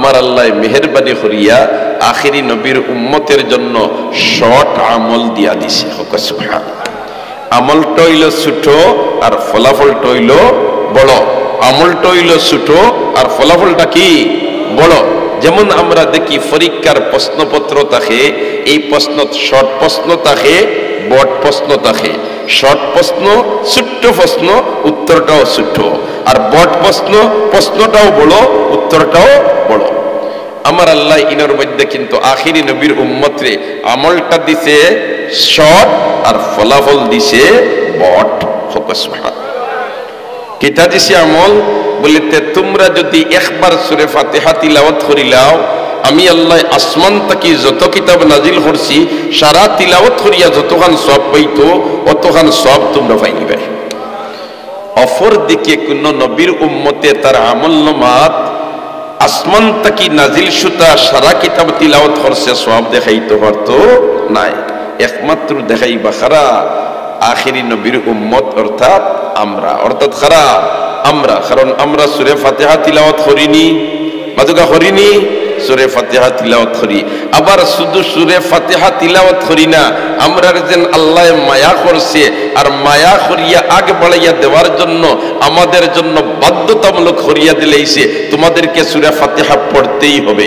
আমার আল্লাহ মেহেরবানি করিয়া আখিরি নবীর উম্মতের জন্য শর্ট আমল দিয়া দিছে। সুবহানাল্লাহ। আমলটা হইল ছোট আর ফলাফলটা হইল বড়। আমলটা হইল ছোট আর ফলাফলটা কি বড়। যেমন আমরা দেখি পরীক্ষার প্রশ্নপত্র থাকে, এই প্রশ্ন শর্ট প্রশ্ন থাকে, বড় প্রশ্ন থাকে। শর্ট প্রশ্ন ছোট্ট প্রশ্ন, উত্তরটাও ছোট্ট, আর বড় প্রশ্ন প্রশ্নটাও বড়, উত্তরটাও বড়। আমার আল্লাহ ইনার মধ্যে কিন্তু আখিরি নবীর উম্মতরে আমলটা দিছে শর্ট আর ফলাফল দিছে বড়। কিতা দিছে আমল বলিতে, তোমরা যদি একবার সূরা ফাতিহা তিলাওয়াত করিলাও, আমি আল্লাহ আসমান থেকে যত কিতাব নাজিল করছি সারা তিলাওয়াত করিয়া যতখান সওয়াব পাইতো অতখান সওয়াব তোমরা পাইবে। অপর দিকে কোন নবীর উম্মতে তার আমলনামাত আসমান থেকে নাজিল সুতা সারা কিতাব তিলাওয়াত করছে সওয়াব দেখাইতে পারতো নাই। একমাত্র দেখাইবা খারা আখিরি নবীর উম্মত অর্থাৎ আমরা, অর্থাৎ খারা আমরা। কারণ আমরা সূরা ফাতিহা তিলাওয়াত করিনি, মাদুকা করিনি, সূরা ফাতিহা তিলাওয়াত করি। আবার শুধু সূরা ফাতিহা তিলাওয়াত করি না, আমরা যেন আল্লাহ মায়া করছে আর মায়া করিয়া আগে বাড়াইয়া দেওয়ার জন্য আমাদের জন্য বাধ্যতামূলক করিয়া দিলেইছে তোমাদেরকে সূরা ফাতিহা পড়তেই হবে।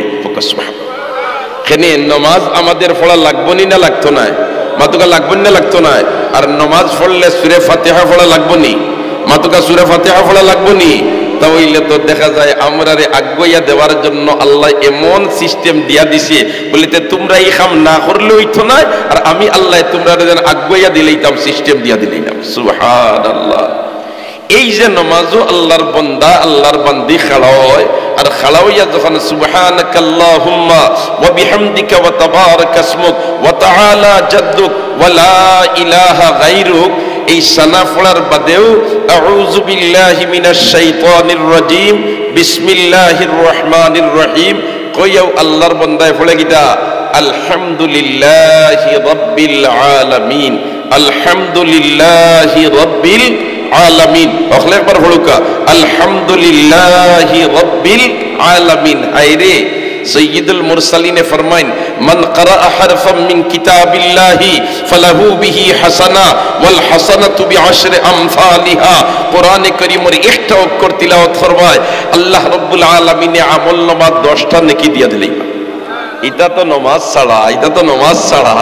এখানে নামাজ আমাদের পড়া লাগবো না লাগতো না, মাতুকা লাগবো না লাগতো না। আর নামাজ পড়লে সূরা ফাতিহা পড়া লাগবো নি, মাতুকা সূরা ফাতিহা পড়া লাগবো নি। তাহলে তো দেখা যায় আমরা আগুয়া দেওয়ার জন্য আল্লাহ এমন সিস্টেম দিয়া দিছে, বলিতে তোমরা এই কাম না করলে হইতো না, আর আমি আল্লাহ তোমরা যেন আগুয়া দিলেইতাম, সিস্টেম দিয়া দিলেইতাম। সুবহানাল্লাহ। এই যে নামাজও আল্লাহর বান্দা আল্লাহর বান্দি খাড়া হয়, আর খাড়া হইয়া যখন সুবহানাকাল্লাহুম্মা ওয়া বিহামদিকা ওয়া তাবারাকা ইসমুক ওয়া তাআলা জাদ্দুক ওয়া লা ইলাহা গায়রুক, এই সানা পড়ার বাদেও আউযু বিল্লাহি মিনাশ শাইতানির রাজিম বিসমিল্লাহির রহমানির রহিম কইয়াও আল্লাহর বান্দায় পড়ে গিতা আলহামদুলিল্লাহি রাব্বিল আলামিন, আলহামদুলিল্লাহি রাব্বিল আলামিন। অখলে একবার পড়ুকা আলহামদুলিল্লাহি রাব্বিল আলামিন। হায়রে সৈয়দুল মুরসালিনে ফরমাইন, মান ক্বারা হারফাম মিন কিতাবিল্লাহি ফালাহু বিহি হাসানা ওয়াল হাসানাতু বিআশরি আমসালিহা। কোরআনে কারীমের একটা অক্ষর তিলাওয়াত করবায় আল্লাহ রাব্বুল আলামিনে আমলনামা 10টা নেকি দিয়া দিলেন। এটা তো নামাজ ছাড়া, এটা তো নামাজ ছাড়া।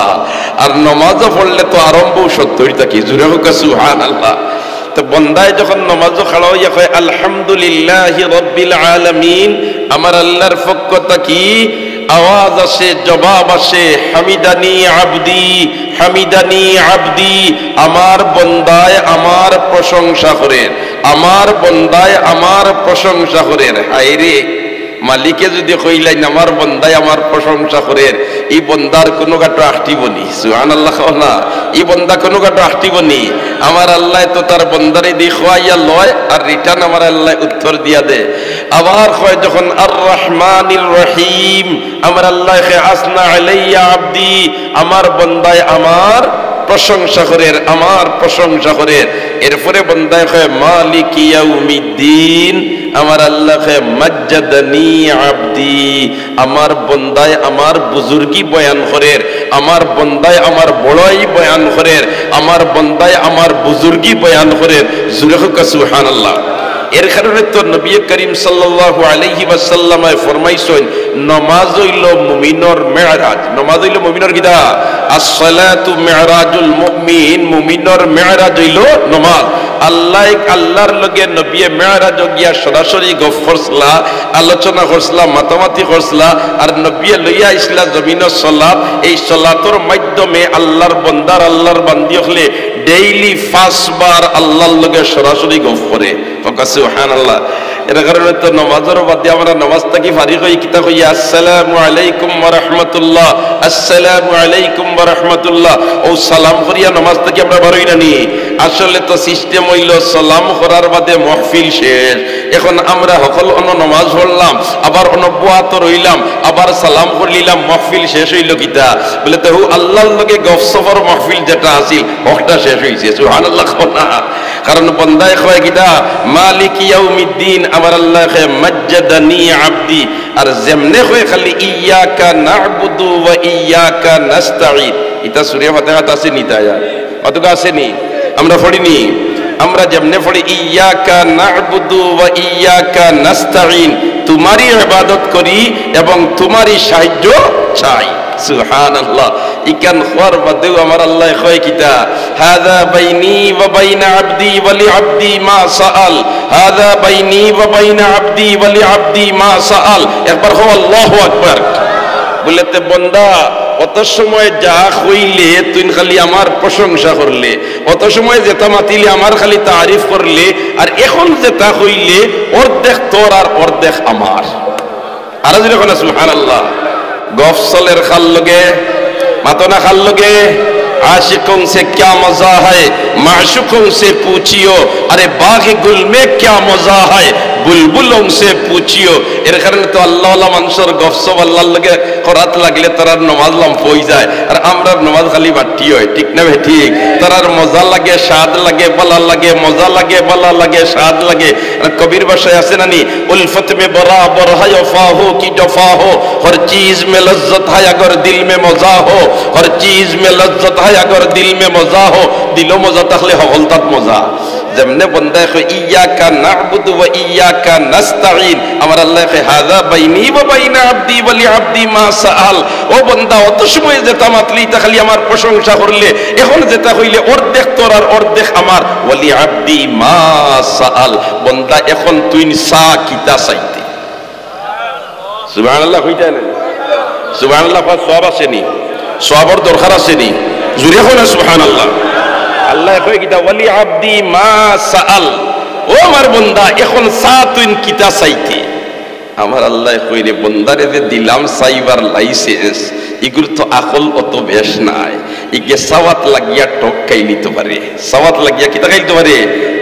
আর নামাজও পড়লে তো আরম্ভ 70টা কি জুরে হোক সুবহানাল্লাহ। তো বন্দায় যখন নামাজও খাড়া হইয়া কয় আলহামদুলিল্লাহি রাব্বিল আলামিন, আমার আল্লাহর পক্ষ থেকে আওয়াজ আসে, জবাব আসে, হামিদানি আবদি, হামিদানি আবদি, আমার বন্দায় আমার প্রশংসা করেন, আমার বন্দায় আমার প্রশংসা করেন। হায়রে মালিকে যদি কইলেন আমার বন্দায় আমার প্রশংসা করেন, এই বন্দার কোনো গাটো আটটিবনি। সুবহানাল্লাহ না, এই বন্দা কোনো গাটো আটটিবনি। আমার আল্লাহ তো তার বন্দারে দিয়ে খোয়াইয়া লয় আর রিটার্ন আমার আল্লাহ উত্তর দিয়া দে। আবার কয় যখন আর রহমানির রহিম, আমার আল্লাহ আসনা আলাইয়া আবদি, আমার বন্দায় আমার প্রশংসা করেন, আমার প্রশংসা করেন। এরপরে বন্দায় কয় মালিক ইয়াউমিদ্দিন, আমার আল্লাহ কয় মাজ্জাদানি আবদি, আমার বন্দায় আমার বুজুর্গি বয়ান করেন, আমার বন্দায় আমার বড়াই বয়ান করেন, আমার বন্দায় আমার বুজুর্গি বয়ান করেন। জুরে হোক সুবহানাল্লাহ। এর কারণে তো নবী করিম সাল্লাল্লাহু আলাইহি ওয়াসাল্লাম ফরমাইছেন নামাজ হইল মুমিনের মেরাজ। নামাজ হইল মুমিনের কিদা as-salatu mi'rajul mu'min, মুমিনের মেরাজ হইল নামাজ। আল্লাহর লগে নবী মেরাজ গিয়া সরাসরি গফ করছলা, আলোচনা করছলা, মাতামাতি করছলা, আর নবী লইয়া ইসলা জমিনের সালাত। এই সালাতের মাধ্যমে আল্লাহর বান্দার আল্লাহর বান্দি হলে ডেইলি 5 বার আল্লাহর লগে সরাসরি গফ করে। সুবহানাল্লাহ। এর কারণে তো নামাজের বাদে আমরা নামাজ থেকে ফারিগ হই কিতা কই আসসালামু আলাইকুম ওয়া রাহমাতুল্লাহ, আসসালামু আলাইকুম ওয়া রাহমাতুল্লাহ। ও সালাম করিয়া নামাজ থেকে আমরা বারোই না নি, আসলে তো সিস্টেম হইল সালাম করার বাদে মাহফিল শেষ। এখন আমরা সকল নামাজ পড়লাম, আবার অনব্বত রইলাম, আবার সালাম করলিলাম, মাহফিল শেষ হইল কিতা? বলে তো আল্লাহর লগে গফসফর মাহফিল যেটা আছিল ওটা শেষ হইছে। সুবহানাল্লাহ। কারণ বান্দায় কয় কিতা, মালিক ইয়াউমিদ্দিন, আমার আল্লাহ কয় মাজ্জাদানি আবদি। আর যেমনে কয় খালি ইয়াকা না'বুদু ওয়া ইয়াকা নাস্তাঈন, এটা সূরা ফাতিহাত আছে নি? তাই অতক আছে নি? আমরা পড়িনি? আমরা যেমনে পড়ি ইয়াকা না'বুদু ওয়া ইয়াকা নাস্তাঈন, তোমারই ইবাদত করি এবং তোমারই সাহায্য চাই। সুবহানাল্লাহ। ইকান খোয়ার বাদেও আমার আল্লাহ কয় কিতা, হাযা বাইনি ওয়া বাইনা আবদি ওয়া লি আবদি মা সাআল, হাযা বাইনি ওয়া বাইনা আবদি ওয়া লি আবদি মা সাআল। একবার হো আল্লাহু আকবার। বলেতে বন্দা অত সময় যা হইলে তুই খালি আমার প্রশংসা করলে, অত সময় যেটা মাতিলে আমার খালি তারিফ করলে, আর এখন যেটা হইলে অর্ধেক তোর আর অর্ধেক আমার। আর যখন সুবহানাল্লাহ। গফসলের খাল লগে মাতনা খাল লগে, आशिकों से क्या मजा है माशुकों से पूछियो, अरे बाग गुल में क्या मजा है बुलबुलों से पूछियो। এর কারণে তো আল্লাহ আল্লাহ মানুষের গফসব আল্লাহর লগে করাত লাগলে তারার নামাজ লাম হই যায়, আর আমরা নামাজ খালি বাটি হয়। ঠিক না ভাই? ঠিক। তারার মজা লাগে, স্বাদ লাগে, বালা লাগে, মজা লাগে, বালা লাগে, স্বাদ লাগে। আর কবির ভাষায় আছে না নি, উলফত মে বরাবর है वफा हो कि जफा हो, हर चीज में लज्जत है अगर दिल में मजा हो, हर चीज में लज्जत है अगर दिल में मजा हो। দিল মজা থাকলে হলতাত মজা। যেমনে বন্দা কয় ইয়াকা না'বুদু ওয়া ইয়াকা নাস্তাঈন, আমার আল্লাহ কয় হাযা বাইনি ওয়া বাইনা আবদি ওয়া লি আবদি মা সাআল। ও বন্দা অত সময় যেটা মাতলি তা খালি আমার প্রশংসা করলে, এখন যেটা হইলে অর্ধেক তোর আর অর্ধেক আমার। ওয়া লি আবদি মা সাআল, বন্দা এখন তুই সা কিতা চাইতে। সুবহানাল্লাহ। হইতা না? সুবহানাল্লাহ। সওয়াব আছে নি? সওয়াবর দরকার আছে নি? জুরে কই না সুবহানাল্লাহ। আল্লাহ কয় কিতা, ওয়ালি আবদি মা সাআল। ও আমার বান্দা এখন সা তুই কিতা চাইতে। আমার আল্লাহ কই রে বান্দারে যে দিলাম চাইবার লাইসেন্স, এগুলো তো আকল অত বেশ নাই। ইগে সাওয়াত লাগিয়া টক্কাই নিতে পারে, সাওয়াত লাগিয়া কিতা খাইতে পারে?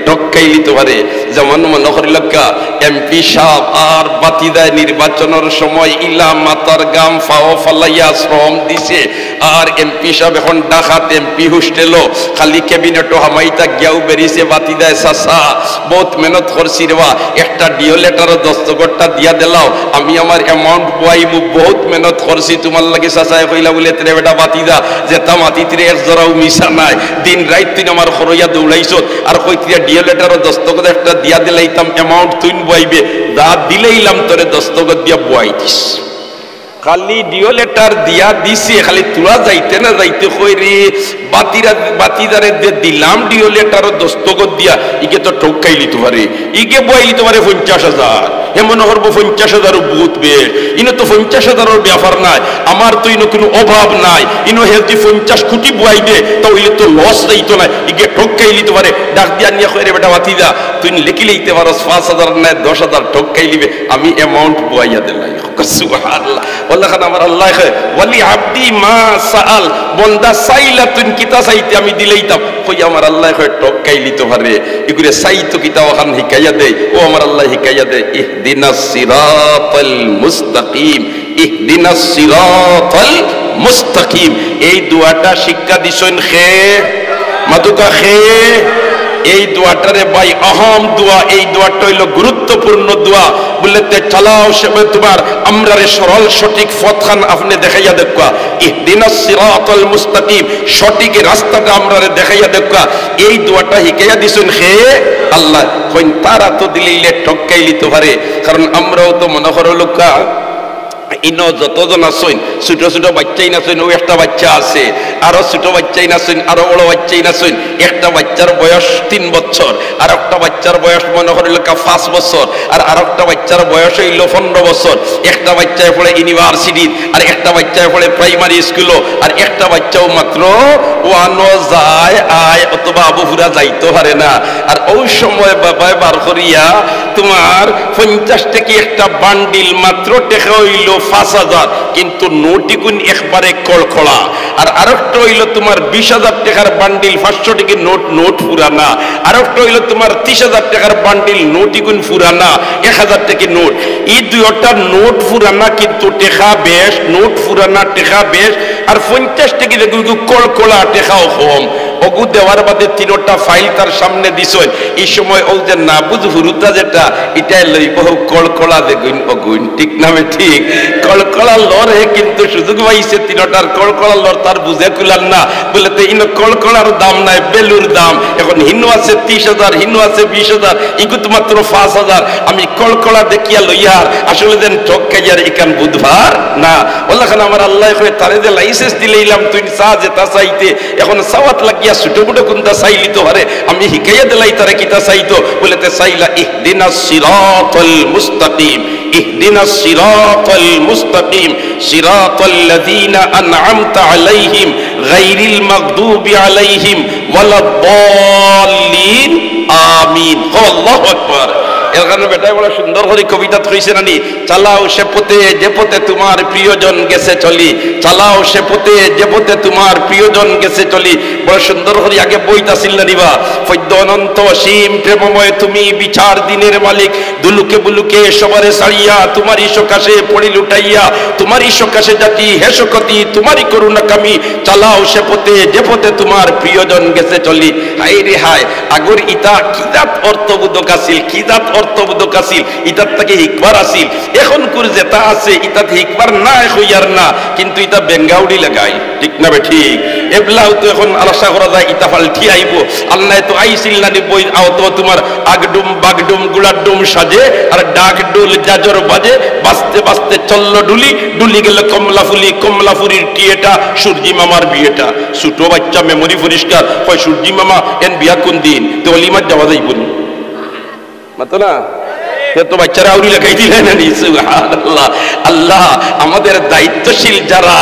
টক্কাই নিতে পারে। যেমন মনে করিলকা এমপি সাহেব আর বাতিদায় নির্বাচনের সময় ইলা মাতার গাম ফাও ফালাইয়া শ্রম দিছে, আর এমপি সাহেব এখন ডাকাত এমপি হোস্টেলও খালি ক্যাবিনেটও হামাইতা গিয়াও বেরিয়েছে। বাতিদায় চাচা বহুত মেহনত করছি রেবা, একটা ডিও লেটারও দস্তখতটা দিয়া দিলাও, আমি আমার অ্যামাউন্ট বয়াইমু, বহুত মেহনত করছি তোমার লাগে চাচায় কইলা বলে তেরে বেটা বাতিদা যেটা মাতিতে এক জরাও মিশা নাই, দিন রাত তুই আমার খরইয়া দৌড়াইছত, আর কইতিয়া ডিও লেটারও দস্তখত একটা দিয়া দিলাইতাম, অ্যামাউন্ট তুই বয়াইবে, দা দিলেইলাম তোরে দস্তখত দিয়া বয়াই দিস। খালি ডিও লেটার দিয়া দিছে, খালি তোরা যাইতে না যাইতে কই রে বাতিদারে যে দিলাম ডিও লেটার দস্তখত দিয়া, ইকে তো ঠকাই লিতে পারে, ইকে বই লিতে পারে 50,000। এমন করব 50,000 বহুত বেশ, ইনো তো 50,000 ব্যাপার নাই, আমার তো ইনো কোনো অভাব নাই, ইনো হেলদি 50 কোটি বই দে তাহলে তো লস যাইতো না, ইকে ঠকাই লিতে পারে। ডাক দিয়া নিয়ে কই রে বেটা বাতিদা তুই লিখি লইতে পারস 5,000 নাই 10,000 ঠকাই লিবে, আমি অ্যামাউন্ট বইয়া দিলাই। সুবহানাল্লাহ। আল্লাহ আমার আল্লাহ কয় ওয়ালি আবদি মা সাআল, বান্দা চাইলা তুই কিতা চাইতে আমি দিলেইতাম। কই আমার আল্লাহ কয় টক্কাই লিতে পারে, এগুরে চাইতো কিতা ওখান হিকাইয়া দেয়। ও আমার আল্লাহ হিকাইয়া দেয়, ইহদিনাস সিরাতাল মুস্তাকিম, ইহদিনাস সিরাতাল মুস্তাকিম। এই দোয়াটা শিক্ষা দিছেন খে মাতুকা খে। এই দোয়াটারে ভাই আহম দোয়া, এই দোয়াটা হইল গুরুত্বপূর্ণ দোয়া। বলতে চালাও সেবে তোমার আমরারে সরল সঠিক পথখান আপনি দেখাইয়া দেখা, ইহদিনাস সিরাতাল মুস্তাকিম, সঠিক রাস্তাটা আমরারে দেখাইয়া দেখা। এই দোয়াটা হিকাইয়া দিছেন হে আল্লাহ। কইন তারা তো দিলেইলে ঠকাই লিতে পারে, কারণ আমরাও তো মনে করো লোকা ইনো যতজন আছেন ছোট ছোট বাচ্চাই নাছেন, ও একটা বাচ্চা আছে, আরো ছোট বাচ্চাই নাছেন, আরো বড় বাচ্চাই নাছেন। একটা বাচ্চার বয়স 3 বছর, আর একটা বাচ্চার বয়স মনে করিল 5 বছর, আর আরেকটা বাচ্চার বয়স হইল 15 বছর। একটা বাচ্চায় পড়ে ইউনিভার্সিটি, আর একটা বাচ্চায় পড়ে প্রাইমারি স্কুলও, আর একটা বাচ্চাও মাত্র ওয়ানো যায় আয় অথবা আবুপুরা যাইতে পারে না। আর ওই সময় বাবায় বার করিয়া তোমার 50 টাকা একটা বান্ডিল মাত্র টেকা হইল 5,000, কিন্তু নোটই কোন একবারে কড়কড়া। আর আরেকটা হইল তোমার 20,000 টাকার বান্ডিল, 500 টাকার নোট পুরানা। আরেকটা হইল তোমার 30,000 টাকার বান্ডিল, নোটই কোন পুরানা, 1,000 টাকার নোট। এই দুইটা নোট পুরানা কিন্তু টাকা বেশ, নোট পুরানা টাকা বেশ, আর 50 টাকা কড়কড়া টাকাও কম। অগু দেওয়ার বাদে 3টা ফাইল তার সামনে দিছেন। এই সময় ও যে না বুঝ হুরুতা যেটা এটাই লইব কড়কড়া দেখুন অগুন, ঠিক নামে ঠিক কড়কড়া লড়ে, কিন্তু সুযোগ পাইছে 3টার কড়কড়া লড় তার বুঝে কুলার না, বলে তো ইনো কড়কড়ার দাম নাই, বেলুর দাম। এখন হিনু আছে 30,000, হিনু আছে 20,000, ইগুত মাত্র 5,000। আমি কড়কড়া দেখিয়া লইয়ার আসলে যেন ঠক খাইয়ার এখান বুধবার না। ওল্লাখান আমার আল্লাহ তারে যে লাইসেন্স দিলেইলাম তুই চা যেটা চাইতে, এখন সাওয়াত লাগিয়া ছোট বড় কোনটা চাইলি তো হারে আমি শিখাইয়া দিলাই তারে কিতা চাইতো, বলে তে চাইলা ইহদিনাস সিরাতাল মুস্তাকিম, ইহদিনাস সিরাতাল মুস্তাকিম সিরাতাল্লাযীনা আন'আমতা আলাইহিম গায়রিল মাগদুবি আলাইহিম ওয়ালাদ-দাল্লিন আমিন। আল্লাহু আকবার। এর কারণে বেটাই বড় সুন্দর করে কবিতা কইছে নানি, চালাও সে পথে যে পথে তোমার প্রিয়জন গেছে চলি, চালাও সে পথে যে পথে তোমার প্রিয়জন গেছে চলি। বড় সুন্দর করে আগে বইতা ছিল নিবা, ফদ্য অনন্ত অসীম প্রেমময় তুমি বিচার দিনের মালিক, দুলুকে বুলুকে সবারে ছাড়িয়া তোমারই সকাশে পড়ি লুটাইয়া, তোমারই সকাশে জাতি হে শকতি তোমারই করুণা কামি, চালাও সে পথে যে পথে তোমার প্রিয়জন গেছে চলি। হায় রে হায়, আগর ইতা কিজাত অর্থবোধক আছিল, কিজাত অর্থবোধক আছিল, ইতার থেকে হিকবার আছিল। এখন কুর যেটা আছে ইতাতে হিকবার না হইয়ার না, কিন্তু ইতা বেঙ্গাউডি লাগাই, ঠিক না বে ঠিক? এবলাও তো এখন আশা করা যায় ইতা ফালটি আইব। আল্লাহ তো আইছিল না বই আওতো তোমার আগডুম বাগডুম গুলাডুম সাজে, আর ডাক ডুল জাজর বাজে, বাজতে বাজতে চলল ডুলি, ডুলি গেল কমলাফুলি, কমলাফুলির টিয়েটা সূর্যি মামার বিয়েটা। ছোট বাচ্চা মেমোরি পরিষ্কার হয়, সূর্যি মামা এন বিয়া কোন দিন, তো অলিমার যাওয়া যাইব মাতো না, তো বাচ্চারা আউরি লাগাই দিলেন। সুবহানাল্লাহ। আল্লাহ আমাদের দায়িত্বশীল যারা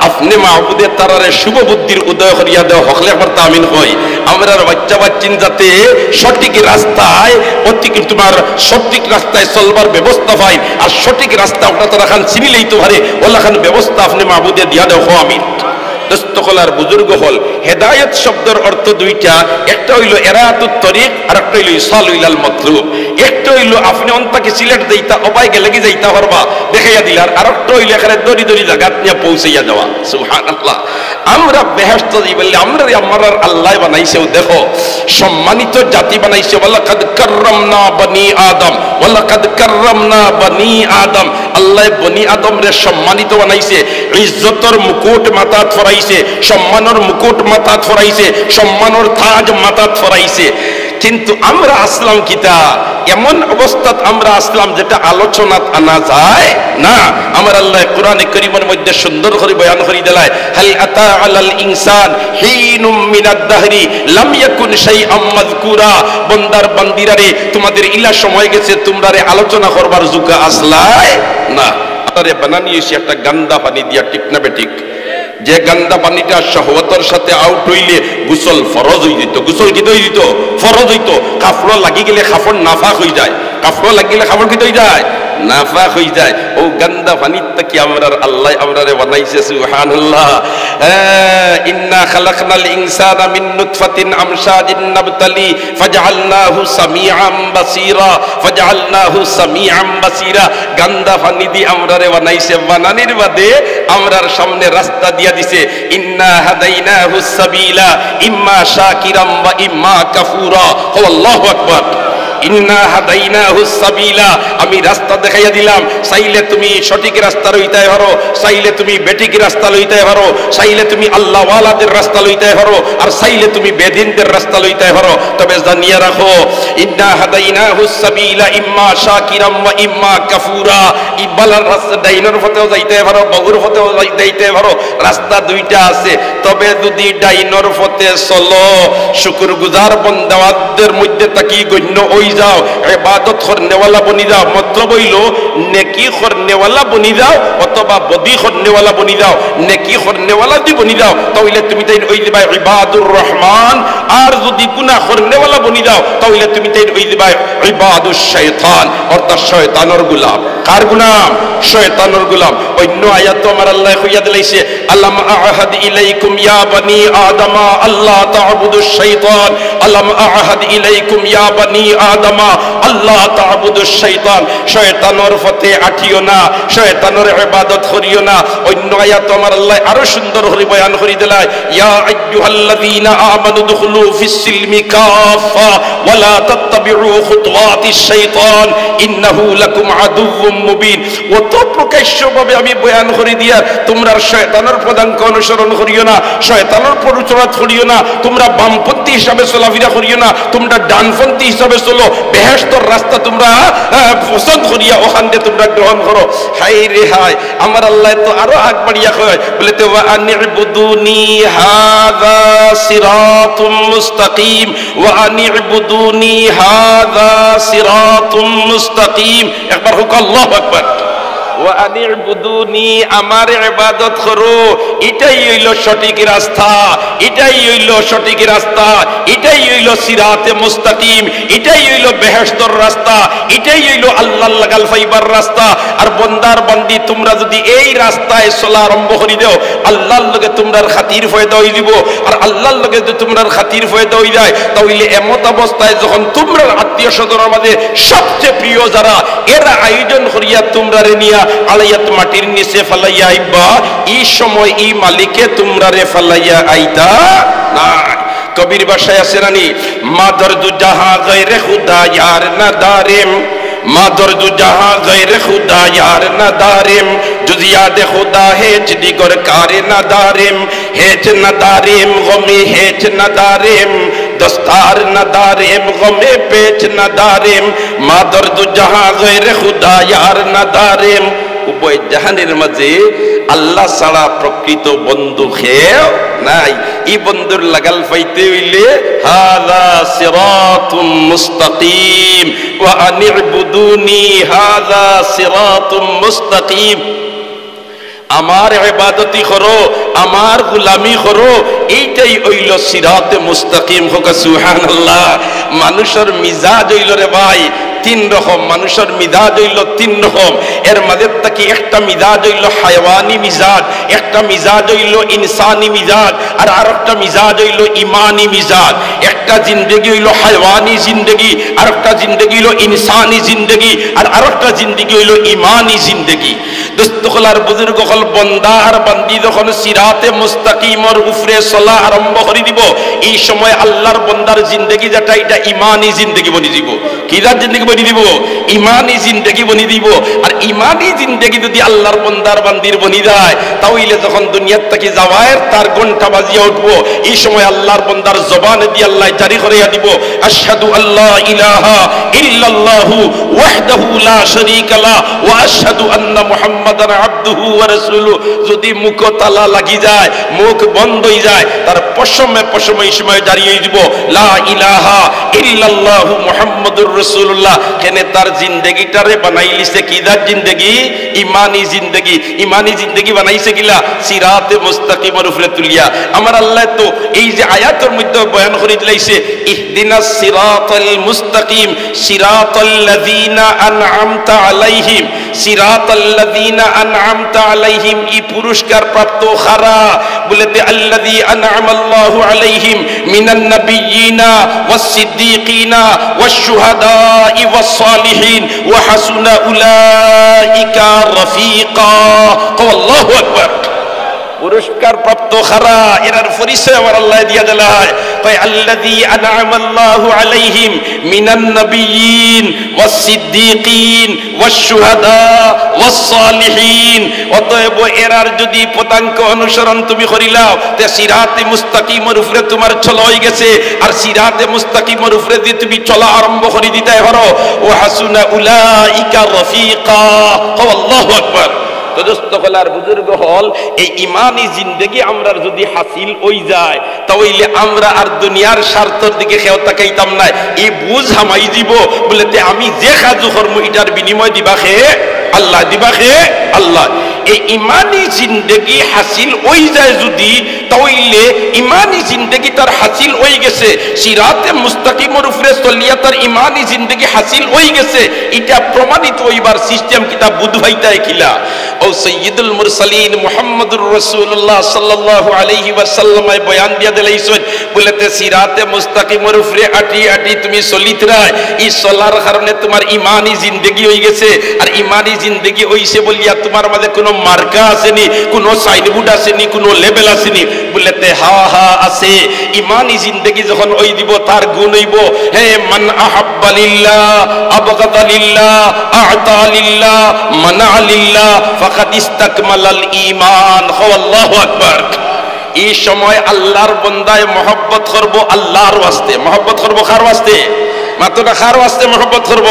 আপনি মাহবুদের তারারে শুভ বুদ্ধির উদয় করিয়া দেওয়া হকলে আমার তামিন হয়। আমরা বাচ্চা বাচ্চিন যাতে সঠিক রাস্তায় তোমার সঠিক রাস্তায় চলবার ব্যবস্থা পাই, আর সঠিক রাস্তা ওটা তারা খান চিনিলেই তো পারে, ওলা খান ব্যবস্থা আপনি মাহবুদে দিয়া দেওয়া হো। আমিন। দস্তকলার বুজুর্গ হল হেদায়েত শব্দের অর্থ দুইটা, একটা হইল এরায়াতুত তরিক, আর একটা হইল ইসালুল মাতলুব। একটা হইল আপনি অন্তাকে সিলেট দেইতা অবাই গেলে কি যাইতা পারবা দেখাইয়া দিলার, আর একটা হইল এখানে দড়ি দড়ি জায়গাত নিয়ে পৌঁছাইয়া দেওয়া। সুবহানাল্লাহ। আমরা বেহেশত যাই বললে আমরা আমাদের আল্লাহ বানাইছেও দেখো সম্মানিত জাতি বানাইছে। ওয়ালাকাদ কাররামনা বনি আদম, ওয়ালাকাদ কাররামনা বনি আদম। আল্লাহ বনি আদম রে সম্মানিত বানাইছে, ইজ্জতর মুকুট মাথাত ফরাইছে, সম্মানের মুকুট মাথাত ফরাইছে, সম্মানের তাজ মাথাত ফরাইছে। কিন্তু আমরা আসলাম কিতা এমন অবস্থাত আমরা আসলাম যেটা আলোচনাত আনা যায় না। আমার আল্লাহ কোরআনে কারীমের মধ্যে সুন্দর করে বয়ান করে দিলায়, হাল আতা আলাল ইনসান হিনুম মিনাদ দাহরি লাম ইয়াকুন শাইআম মাযকুরা। বান্দার বান্দিরা রে, তোমাদের ইলা সময় গেছে তোমরা রে আলোচনা করবার যুগা আসলাই না। আরে বানানিয়েছি একটা গান্দা পানি দিয়া, ঠিক না বেঠিক? যে গান্দা পানিটা শাহওয়াতের সাথে আউট হইলে গোসল ফরজ হয়ে যেত। গোসল কি হয়ে যেত? ফরজ হইতো। কাপড় লাগি গেলে কাপড় নাফাক হয়ে যায়, কাপড় লাগিলে কাপড় কি হয়ে যায়? নাফাক হয়ে যায়। ও গান্দা পানির থেকে আমরার আল্লাহ আমরারে বানাইছে। সুবহানাল্লাহ। ইন্না খালাকনাল ইনসানা মিন নুতফাতিন আমশাজিন নাবতালি ফাজআলনাহু সামিআম বাসীরা, ফাজআলনাহু সামিআম বাসীরা। গান্দা পানি দিয়ে আমরারে বানাইছে, বানানির বাদে আমরার সামনে রাস্তা দিয়া দিছে। ইন্না হাদাইনাহু সাবিলা ইম্মা শাকিরাম ওয়া ইম্মা কাফুরা। আল্লাহু আকবার। ইন্না হাদাইনাহু সাবিলা, আমি রাস্তা দেখাইয়া দিলাম। চাইলে তুমি সঠিক রাস্তা লইতে পারো, চাইলে তুমি বেঠিক রাস্তা লইতে পারো, চাইলে তুমি আল্লাহ ওয়ালাদের রাস্তা লইতে পারো, আর চাইলে তুমি বেদিনদের রাস্তা লইতে পারো। তবে জানিয়ে রাখো, ইন্না হাদাইনাহু সাবিলা ইম্মা শাকিরাম ওয়া ইম্মা কাফুরা। ইবালার রাস্তা ডাইনের পথেও যাইতে পারো, বগুর পথেও যাইতে পারো, রাস্তা দুইটা আছে। তবে যদি ডাইনের পথে চলো, শুকরগুজার বান্দাদের মধ্যে তাকি গণ্য ওই যাও, ইবাদত করনেওয়ালা বনি যাও। মতলব হইল নেকি করনেওয়ালা বনি যাও অথবা বদি করনেওয়ালা বনি যাও। নেকি করনেওয়ালা যদি বনি যাও তাহলে তুমি তাই ওই দিবা ইবাদুর রহমান, আর যদি গুনাহ করনেওয়ালা বনি যাও তাহলে তুমি তাই ওই দিবা ইবাদুশ শাইতান, অর্থাৎ শয়তানের গোলাম। কার গোলাম? শয়তানের গোলাম। অন্য আয়াত আমার আল্লাহ কইয়া দিলাইছে, আলাম আহাদ ইলাইকুম ইয়া বানি আদমা আল্লাহ তা'বুদুশ শাইতান, আলাম আহাদ ইলাইকুম ইয়া বানি আদমা আল্লাহ তা'বুদুশ শাইতান। শয়তানের পথে আঠিও না, শয়তানের ইবাদত করিও না। অন্য আয়াত আমার আল্লাহ আরো সুন্দর করে বয়ান করে দিলায়, ইয়া আইয়ুহাল্লাযীনা আমানু দুখুলু ফিস সিলমি কাফা ওয়া লা তাত্তাবিউ খুতুওয়াতিশ শাইতান ইন্নাহু লাকুম আদুউম মুবিন। অত প্রকাশ্যভাবে আমি বয়ান করে দিয়া তোমরা শয়তানের পদাঙ্ক অনুসরণ করিও না, শয়তানের পরিচয় করিও না, তোমরা বামপন্থী হিসাবে চলাফেরা করিও না, তোমরা ডানপন্থী হিসাবে চলো, বেহেশতের রাস্তা তোমরা পছন্দ করিয়া ওখান দিয়ে তোমরা গ্রহণ করো। হাই রে হাই, আমার আল্লাহ তো আরো আগ বাড়িয়া কয়, বলে তো ওয়া আনিবুদুনি হাযা সিরাতুম মুস্তাকিম, ওয়া আনিবুদুনি হাযা সিরাতুম মুস্তাকিম। একবার হোক আল্লাহু আকবার। ওয়া আনিবুদুনি, আমার ইবাদত করো, এটাই হইল সঠিক রাস্তা, এটাই হইল সঠিক রাস্তা, এটাই হইল সিরাতে মুস্তাকিম, এটাই হইল বেহেশতের রাস্তা, এটাই হইল আল্লাহর লাগাল ফাইবার রাস্তা। আর বন্দার বান্দি তোমরা যদি এই রাস্তায় চলা আরম্ভ করে দাও, আল্লাহর লগে তোমরার খাতির ফয়দা হই দিব। আর আল্লাহর লগে যদি তোমরার খাতির ফয়দা হই যায় তাহলে এমত অবস্থায় যখন তোমরা আত্মীয় স্বজনের মাঝে সবচেয়ে প্রিয় যারা, এরা আয়োজন করিয়া তোমরা রে নিয়া আলাইয়াত মাটির নিচে ফালাইয়া আইবা, এই সময় এই মালিকে তোমরা রে ফালাইয়া আইতা না। কবির বাসায় আছে রানী, মা দর্দু জাহা গায়রে খুদা ইয়ার না দারিম, মা দর্দু জাহা গায়রে খুদা ইয়ার না দারিম, জুজিয়াদ খুদা হেজ দিগর কারে না দারিম, হেজ না দারিম গমে হেজ না দারিম, দস্তার না দারিম গমে পেচ না দারিম, মা দর্দু জাহা গায়রে খুদা ইয়ার না দারিম। উভয় জাহানের মাঝে আল্লাহ ছাড়া প্রকৃত বন্ধু খেয়েও নাই। এই বন্ধুর লাগাল পাইতে হইলে হাযা সিরাতুম মুস্তাকিম ওয়া আনিবুদুনি হাযা সিরাতুম মুস্তাকিম। আমার ইবাদতি করো, আমার গোলামি করো, এইটাই হইল সিরাতে মুস্তাকিম। হোক সুবহানাল্লাহ। মানুষের মিজাজ হইল রে ভাই তিন রকম, মানুষের মিজাজ হইল তিন রকম। এর মাঝে থেকে একটা মিজাজ হইল হায়ওয়ানি মিজাজ, একটা মিজাজ হইল ইনসানি মিজাজ, আর আরেকটা মিজাজ হইল ইমানি মিজাজ। একটা জিন্দেগি হইল হায়ওয়ানি জিন্দেগি, আর একটা জিন্দেগি হইল ইনসানি জিন্দেগি, আর আরেকটা জিন্দেগি হইল ইমানি জিন্দেগি। দোস্তকলার বুজুর্গ হল বন্দা আর বান্দি যখন সিরাতে মুস্তাকিমর উপরে চলা আরম্ভ করে দিব, এই সময় আল্লাহর বন্দার জিন্দেগি যেটা এটা ইমানি জিন্দেগি বনি দিব। কিরাত জিন্দেগি বনি দিব? ইমানি জিন্দেগি বনি দিব। আর ইমানি জিন্দেগি যদি আল্লাহর বন্দার বান্দির বনি যায়, তাহলে যখন দুনিয়ার থেকে যাওয়ার তার ঘন্টা বাজিয়ে উঠবো, এই সময় আল্লাহর বন্দার জবানে দিয়ে আল্লাহ জারি করিয়া দিব, আশহাদু আল্লা ইলাহা ইল্লাল্লাহু ওয়াহদাহু লা শারীকা লা ওয়া আশহাদু আন্না মুহাম্মাদান আবদুহু ওয়া রাসূলুহু। যদি মুখ তালা লাগি যায়, মুখ বন্ধ হয়ে যায়, তার পশমে পশমে এই সময় দাঁড়িয়ে দিব লা ইলাহা ইল্লাল্লাহু মুহাম্মাদুর রাসূলুল্লাহ। কেন তার জিন্দেগিটারে বানাইলিছে কিদার জিন্দেগি? ইমানি জিন্দেগি। ইমানি জিন্দেগি বানাইছে কিলা? সিরাতে মুস্তাকিমের উপরে তুলিয়া। আমার আল্লাহ তো এই যে আয়াতের মধ্যে বয়ান করে দিলাইছে, ইহদিনাস সিরাতাল মুস্তাকিম সিরাতাল্লাযীনা আনআমতা আলাইহিম, সিরাতাল্লাযীনা আনআমতা আলাইহিম। এই পুরস্কার প্রাপ্ত খারা বলেতে আল্লাযী আনআমাল্লাহু আলাইহিম মিনান নাবিয়্যিনা ওয়াস সিদ্দীকিনা ওয়াশ শুহাদাই ওয়াস সালিহিন ওয়া হাসুনা উলাইকা রাফিকা। আল্লাহু আকবার। পুরস্কার প্রাপ্ত খারা এরার পরিচয় আমার আল্লাহ দিয়া দিলায়, কয় আল্লাযী আনআমাল্লাহু আলাইহিম মিনান নাবিয়্যিন ওয়াস সিদ্দীকিন ওয়াশ শুহাদা ওয়াস সালিহিন। অতএব এরার যদি পদাঙ্ক অনুসরণ তুমি করিলাও, তে সিরাতে মুস্তাকিমের উপরে তোমার চলা হয়ে গেছে। আর সিরাতে মুস্তাকিমের উপরে যদি তুমি চলা আরম্ভ করে দিতে পারো, ওয়া হাসুনা উলাইকা রাফিকা। আল্লাহু আকবার। তো দোস্ত হলার বুজুর্গ হল এই ইমানি জিন্দেগি আমরা যদি হাসিল হই যায় তাহলে আমরা আর দুনিয়ার স্বার্থের দিকে খেয়াল তাকাইতাম না। এই বুঝ হামাই দিব বলেতে আমি যে কাজু কর্ম এটার বিনিময় দিবা খেয়ে আল্লাহ, দিবা খেয়ে আল্লাহ। এই ইমানি জিন্দেগি হাসিল হই যায় যদি, তাহলে ইমানি জিন্দেগি তার হাসিল হয়ে গেছে, সিরাতে মুস্তাকিমের উপরে চলিয়া তার ইমানি জিন্দেগি হাসিল হয়ে গেছে, এটা প্রমাণিত হইবার সিস্টেম কিতাব বুধভাইতায় খিলা। ও সাইয়্যিদুল মুরসালিন মুহাম্মদুর রাসূলুল্লাহ সাল্লাল্লাহু আলাইহি ওয়াসাল্লাম বয়ান দিয়া দিলাইছেন বলেতে সিরাতে মুস্তাকিমের উপরে আটি আটি তুমি চলিতরা, এই চলার কারণে তোমার ইমানি জিন্দেগি হয়ে গেছে। আর ইমানি জিন্দেগি হইছে বলিয়া তোমার মাঝে কোনো মার্কা আসেনি, কোনো সাইনবোর্ড আসেনি, কোনো লেবেল আসেনি বলেতে হা হা আছে। ইমানি জিন্দেগি যখন ওই দিব তার গুণ হইব হে মান আহাব্বা লিল্লাহ আবগাদা লিল্লাহ আ'তা লিল্লাহ মানা লিল্লাহ ফাকাদ ইস্তাকমালাল ঈমান। আল্লাহু আকবার। এই সময় আল্লাহর বান্দায় মহব্বত করব আল্লাহর ওয়াস্তে। মহব্বত করব কার ওয়াস্তে? মাত্র কার ওয়াস্তে মহব্বত করব?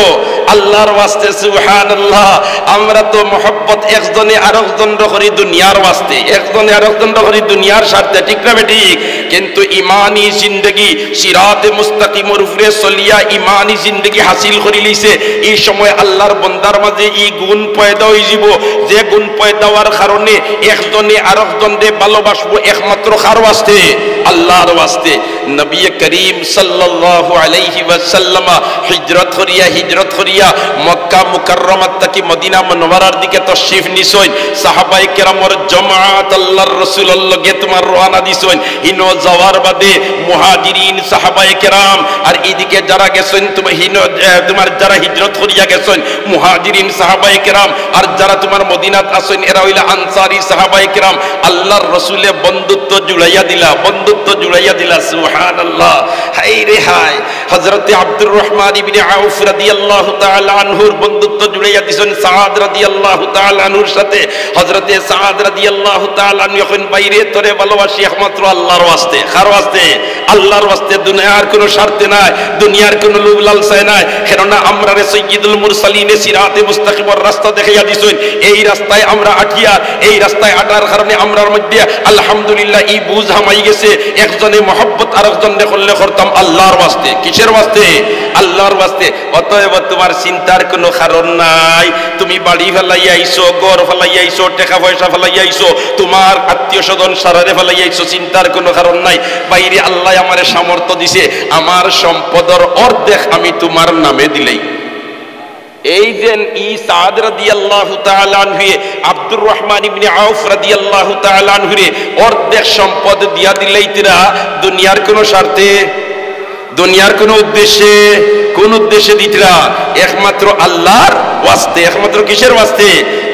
আল্লাহর ওয়াস্তে। সুবহানাল্লাহ। আমরা তো মহব্বত একজনে আরেকজন করি দুনিয়ার ওয়াস্তে, একজনে আরেকজন করি দুনিয়ার স্বার্থে, ঠিক না বেঠিক? কিন্তু ইমানি জিন্দেগি সিরাতে মুস্তাকিমের উপরে চলিয়া ইমানি জিন্দেগি হাসিল করে লইছে, এই সময় আল্লাহর বান্দার মাঝে এই গুণ পয়দা হয়ে যাব, যে গুণ পয়দা হওয়ার কারণে একজনে আরেকজনকে ভালোবাসবো একমাত্র কার ওয়াস্তে? আল্লাহর ওয়াস্তে। নবী করিম সাল্লাল্লাহু আলাইহি ওয়াসাল্লাম হিজরত করিয়া মক্কা মুকাররমাত থেকে মদিনা মুনওয়ারার দিকে তাশরীফ নিছেন। সাহাবায়ে কেরামের জামাত আল্লাহর রাসূলের লগে তোমার রওনা দিছেন। হিনো যাওয়ার বাদে মুহাজিরিন সাহাবায়ে কেরাম আর এদিকে যারা গেছেন তোমার যারা হিজরত করিয়া গেছেন মুহাজিরিন সাহাবায়ে কেরাম আর যারা তোমার মদিনাত আছেন এরা হইল আনসারী সাহাবায়ে কেরাম। আল্লাহর রাসূলে বন্ধুত্ব জুড়াইয়া দিলা, বন্ধুত্ব জুড়াইয়া দিলা। সুবহানাল্লাহ। হায় রে হায়। হযরতে আব্দুর রহমান ইবনে আউফ রাদিয়াল্লাহু তাআলা আনহুর বন্ধুত্ব জুড়াইয়া দিছেন সাদ রাদিয়াল্লাহু তাআলা আনহুর সাথে। হযরতে সাদ রাদিয়াল্লাহু তাআলা আনহু এখন বাইরে তোরে ভালোবাসি একমাত্র আল্লাহর ওয়াস্তে। কার ওয়াস্তে? আল্লাহর ওয়াস্তে। দুনিয়ার কোনো স্বার্থে নাই, দুনিয়ার কোনো লোভ লালসায় নাই। কেননা আমরা রে সাইয়্যিদুল মুরসালিনে সিরাতে মুস্তাকিমের রাস্তা দেখাইয়া দিছেন। এই রাস্তায় আমরা আটিয়া, এই রাস্তায় আটার কারণে আমরার মধ্যে আলহামদুলিল্লাহ এই বুঝ হামাই গেছে। একজনে মহব্বত আরেকজনে করলে করতাম আল্লাহর ওয়াস্তে। কিসের ওয়াস্তে? আল্লাহর ওয়াস্তে। অতএব তোমার চিন্তার কোনো কারণ নাই। তুমি বাড়ি ফেলাই আইছো, ঘর ফেলাই আইছো, টাকা পয়সা ফেলাই আইছো, তোমার আত্মীয় স্বজন সারারে ফেলাই আইছো, চিন্তার কোনো কারণ নাই। বাইরে আল্লাহ আমারে সামর্থ্য দিছে, আমার সম্পদের অর্ধেক আমি তোমার নামে দিলেই। এই যে সাদ রাদিয়াল্লাহু তাআলা আনহু আব্দুর রহমান ইবনে আউফ রাদিয়াল্লাহু তাআলা আনহু অর্ধেক সম্পদ দিয়া দিলেই তিরা দুনিয়ার কোনো স্বার্থে, দুনিয়ার কোনো উদ্দেশ্যে, কোন উদ্দেশ্যে দিতরা? একমাত্র আল্লাহর ওয়াস্তে। একমাত্র কিসের ওয়াস্তে?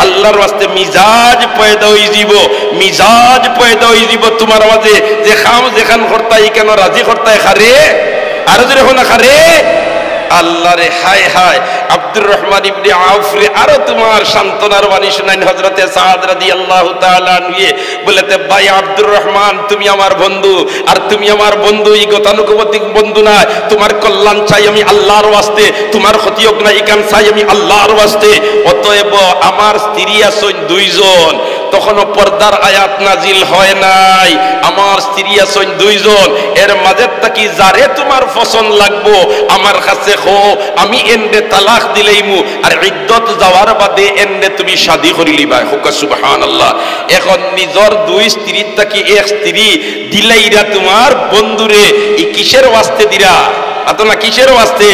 আল্লাহর ওয়াস্তে। মিজাজ পয়দা হই যাব, মিজাজ পয়দা হই যাব তোমার মাঝে যে খাম যেখান করতাই কেন রাজি করতাই খারে আর যদি না খারে আল্লাহ রে। হায় হায়। আব্দুর রহমান ইবনে আউফ রে আরো তোমার সান্তনার বাণী শুনাইন হযরতে সাদ রাদিয়াল্লাহু তাআলা আনহু বলেতে ভাই আব্দুর রহমান তুমি আমার বন্ধু, আর তুমি আমার বন্ধু এই গতানুগতিক বন্ধু না। তোমার কল্যাণ চাই আমি আল্লাহর ওয়াস্তে, তোমার ক্ষতি হোক না ইকান চাই আমি আল্লাহর ওয়াস্তে। অতএব আমার স্ত্রী আছেন দুইজন, তখনও পর্দার আয়াত নাজিল হয় নাই। আমার স্ত্রী আছেন দুইজন, এর মাঝে থাকি যারে তোমার পছন্দ লাগবো আমার কাছে হো, আমি এন্ডে তালাক দিলেইমু, আর ইদ্দত যাওয়ার বাদে এন্ডে তুমি শাদী করি লিবা। হুকা সুবহানাল্লাহ। এখন নিজর দুই স্ত্রীর থাকি এক স্ত্রী দিলাইরা তোমার বন্ধুরে, এই কিসের ওয়াস্তে দিরা? আতনা কিসের ওয়াস্তে?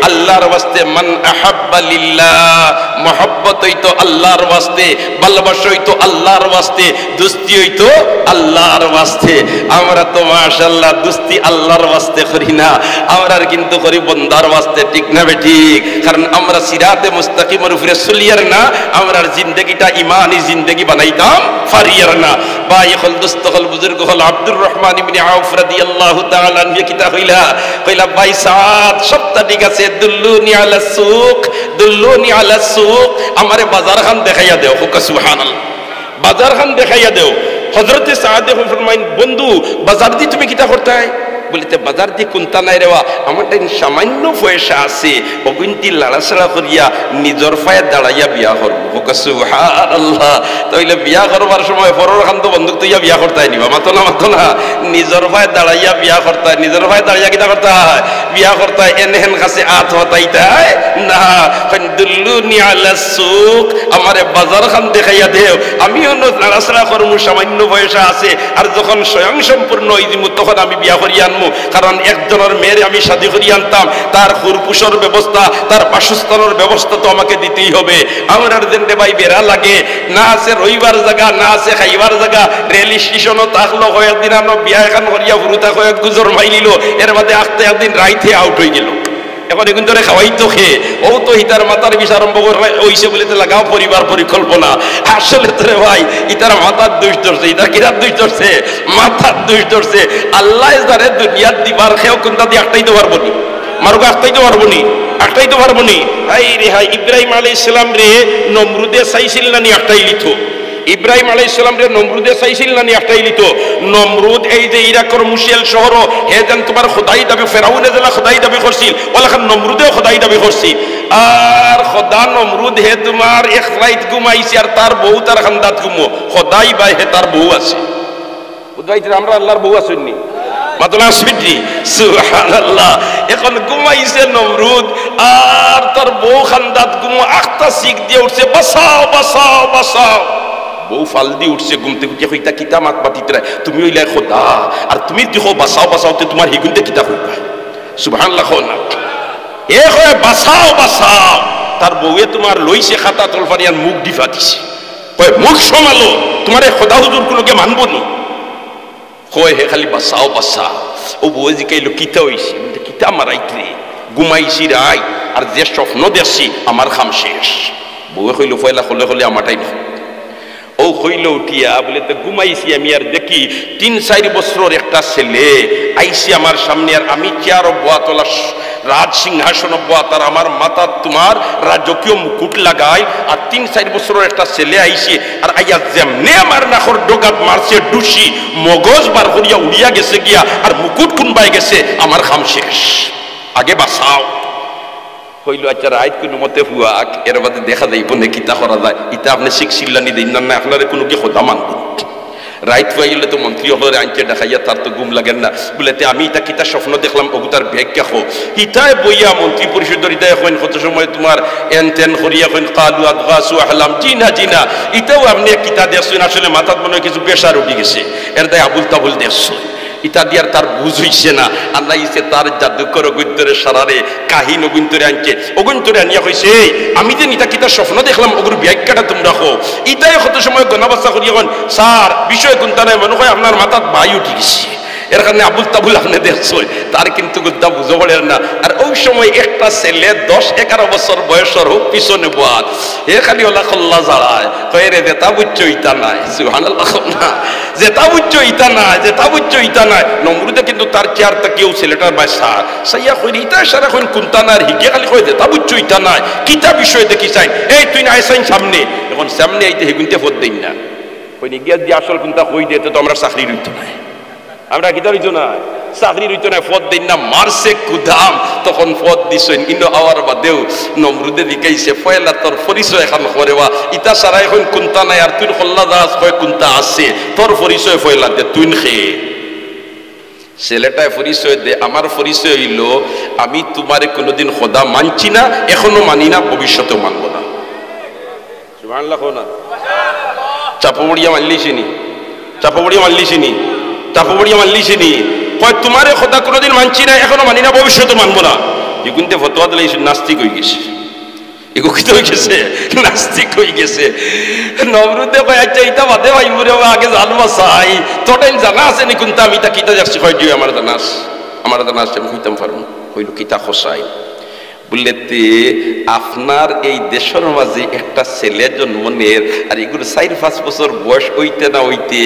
আল্লাহর ওয়াস্তে। মান আহাব্বা লিল্লাহ, মহব্বত হইতো আল্লাহর ওয়াস্তে, ভালোবাসা হইতো আল্লাহর ওয়াস্তে, দোস্তি হইতো আল্লাহর ওয়াস্তে। আমরা তো মাশাআল্লাহ দোস্তি আল্লাহর ওয়াস্তে করি না, আমরা কিন্তু করি বন্দার ওয়াস্তে, ঠিক না বেঠিক? কারণ আমরা সিরাতে মুস্তাকিমের উপরে চলিয়ার না, আমরার জিন্দেগিটা ইমানি জিন্দেগি বানাইতাম ফারিয়ার না। ভাই হল দোস্ত হল বুজুর্গ হল আব্দুর রহমান ইবনে আউফ রাদিয়াল্লাহু তাআলা আনহু কিতা কইলা ভাই সাদ সবটা ঠিক আছে, দুল্লুনি আলা সুক, দুল্লুনি আলা সুক, আমারে বাজার খান দেখাইয়া দেও। হুকা সুবহানাল্লাহ। বাজার খান দেখাইয়া দেও। হযরতে সাদ ফরমাইন বন্ধু বাজার দি তুমি কিতা করতাই? বলিতে বাজার দিয়ে কোনটা নাই রেওয়া আমার টাইম সামান্য পয়সা আছে অগুন্তি লাড়াছাড়া করিয়া নিজর পায়ে দাঁড়াইয়া বিয়া করবো সুবহানাল্লাহ। তাইলে বিয়া করবার সময় পরের খান্ত বন্দুক তুইয়া বিয়া করতে নিবা মাতো না নিজর পায়ে দাঁড়াইয়া বিয়া করতে হয়, নিজর পায়ে দাঁড়াইয়া কিতা করতে হয় বিয়া করতে হয়। এনেহেন কাছে আত হতাইতে হয় না, দুল্লুনি আলা সুক আমারে বাজার খান দেখাইয়া দেও, আমিও নাড়াছাড়া করবো সামান্য পয়সা আছে। আর যখন স্বয়ং সম্পূর্ণ হয়ে দিব তখন আমি বিয়া করিয়া আনবো, কারণ একজনের মেয়ের আমি শাদী করিয়া আনতাম, তার খুরপুষর ব্যবস্থা তার বাসস্থানের ব্যবস্থা তো আমাকে দিতেই হবে। আমার আর যেন ভাই বেড়া লাগে না আছে রইবার জায়গা না আছে খাইবার জায়গা, রেল স্টেশনও থাকলো কয়েকদিন আনো বিয়া এখান করিয়া ফুরুতা কয়েক গুজর মাইলিল, এর বাদে আস্তে একদিন রাইতে আউট হয়ে গেল। এখন এখন ধরে খাওয়াই তো খেয়ে ও তো ইতার মাথার বিষ আরম্ভ হইছে বলে তো লাগাও পরিবার পরিকল্পনা। আসলে তোরে ভাই ইতার মাথার দোষ ধরছে, ইতার কিরার দোষ ধরছে, মাথার দোষ ধরছে। আল্লাহ যারে দুনিয়ার দিবার খেয়েও কোনটা দিয়ে আটটাইতে পারবো নি, মারুকে আটটাইতে পারবো নি, আটটাইতে পারবো নি। হাই রে হাই, ইব্রাহিম আলাইহিস সালাম রে নমরুদে চাইছিল না নি আটটাই লিথো, ইব্রাহিম আলাইহিস সালাম রে নমরুদে চাইছিল না নি একটাই লিত। নমরুদ এই যে ইরাকের মুশিয়াল শহর হে যেন তোমার খোদাই দাবি, ফেরাউনে যেন খোদাই দাবি করছিল ওলাখান নমরুদেও খোদাই দাবি করছিল। আর খোদা নমরুদ হে তোমার এক রাইত ঘুমাইছে আর তার বউ তার খান্দাত ঘুমো, খোদাই বাই হে তার বউ আছে, বুঝাইছে আমরা আল্লাহর বউ আসেননি মাতলা আসেননি সুবহানাল্লাহ। এখন ঘুমাইছে নমরুদ আর তার বউ খান্দাত ঘুমো, আখতা শিখ দিয়ে উঠছে বাসাও বাসাও বাসাও। বউ ফাল দিয়ে উঠছে ঘুম থেকে উঠে কইতা কিতা মাত বাতিতে তুমি ওইলা খোদা আর তুমি দেখো বাসাও বাসাওতে তোমার হিগুনতে কিতা কইবা সুবহানাল্লাহ না এ হয় বাসাও বাসাও। তার বউয়ে তোমার লইছে খাতা তলফারিয়ান মুখ ডিফা দিছে, কয় মুখ সমালো তোমার খোদা হুজুর কোনোকে মানব নি, কয় হে খালি বাসাও বাসা। ও বউ জিকাইলো কিতা হইছে, কিতা মারাইতে ঘুমাইছি রাই আর যে স্বপ্ন দেখছি আমার খাম শেষ। বউয়ে কইল ফয়লা হলে হলে আমারটাই না। ও হইল উঠিয়া বলে তো ঘুমাইছি আমি আর দেখি ৩-৪ বছরের একটা ছেলে আইসি আমার সামনে, আর আমি চেয়ার বোয়াতলা রাজ সিংহাসন বোয়াত আর আমার মাথা তোমার রাজকীয় মুকুট লাগাই, আর ৩-৪ বছরের একটা ছেলে আইসি আর আইয়া যেমনে আমার নাখর ডোগাত মারছে ডুসি মগজ বার করিয়া উড়িয়া গেছে গিয়া আর মুকুট কুনবাই গেছে, আমার খাম শেষ, আগে বাঁচাও। হইল আচ্ছা রাইত কোনো মতে হুয়াক, এর বাদে দেখা যাইব না কিতা করা যায়, ইটা আপনি শিখছিলেন দিন না আপনার কোনো কি খোদা মানব। রাইত হয়ে গেলে তো মন্ত্রী হলে আনতে দেখাইয়া তার তো ঘুম লাগেন না, বলে আমি ইটা কিতা স্বপ্ন দেখলাম ওগুতার ব্যাখ্যা খো ইটায় বইয়া মন্ত্রী পরিষদের ইটাই এখন কত সময় তোমার এন তেন করিয়া এখন কালু আদগাসু আহলাম জিনা জিনা, ইটাও আপনি কিতা দেখছেন আসলে মাথাত মনে হয় কিছু পেশার উঠে গেছে, এর তাই আবুল তাবুল দেখছেন ইটা দিয়ার তার বুঝ হইছে না। আল্লাহ ইসে তার জাদুকর অগুন্তরে সারারে কাহিন অগুন্তরে আনছে, অগুন্তরে আনিয়া কইছে আমি যে ইটা কিতা স্বপ্ন দেখলাম ওগুর ব্যাখ্যাটা তোমরা রাখো। ইটাই কত সময় গণাবাসা করি এখন স্যার বিষয় কোনটা নাই মনে হয় আপনার মাথাত বাই উঠে গেছে, এর কারণে আবুল তাবুল আপনি দেখছো তার কিন্তু গুদ্দা বুঝো পড়েন না। আর ওই সময় একটা ছেলে 10-11 বছর বয়সের হোক পিছনে বাদ এ খালি ওলা খল্লা জাড়ায় কয়ে রে যেটা বুঝছো ইটা নাই সুবহানাল্লাহ না, যেটা বুঝছো ইটা নাই, যেটা বুঝছো ইটা নাই। নমরুদে কিন্তু তার চেয়ারটা কেউ ছেলেটার বাসা সাইয়া কইনি ইটা সারা কোন কুন্তা না হিকে খালি কয়ে যেটা বুঝছো ইটা নাই, কিতা বিষয় দেখি চাই এই তুই না আইসাইন সামনে, এখন সামনে আইতে হেগুনতে ফোদ দিন না কইনি গিয়া দিয়ে আসল কোনটা কই দিতে তো আমরা চাকরি রইতো না, আমরা কিতা রইতো না চাকরি রইতো না, পদ দিন না মারছে কুদাম তখন পদ দিছেন কিন্তু আওয়ার বাদেও নমরুদে দিকাইছে পয়লা তোর পরিচয় এখন করেবা ইটা সারা এখন কোনটা নাই আর তুই খল্লা দাস কয় কোনটা আছে তোর পরিচয় পয়লা দে তুই খেয়ে। ছেলেটায় পরিচয় দে আমার পরিচয় হইল আমি তোমারে কোনোদিন খোদা মানছি না, এখনো মানি না, ভবিষ্যতেও মানব না। সুবহানাল্লাহ না চাপড়িয়া মানলিছিনি, চাপড়িয়া মানলিছিনি, চাপড়িয়া মানলিছিনি কয় তোমারে খোদা কোনোদিন মানছি না, এখনো মানি না, ভবিষ্যতে মানবো না। এগুনতে ফতোয়া দিলে নাস্তিক হয়ে গেছে, এগো কিতা হয়ে গেছে নাস্তিক হয়ে গেছে। নমরুদে কয় আচ্ছা ইটা বাদে ভাই বুড়ে আগে জানবা চাই তোটাই জানা আছে নি কোনটা আমি তা কিতা যাচ্ছি কয় দিও আমার জানাস, আমার জানাস আমি হইতাম পারবো হইল কিতা খসাই বললেতে আপনার এই দেশের মাঝে একটা ছেলে জন্ম নের আর এগুলো 4-5 বছর বয়স হইতে না হইতে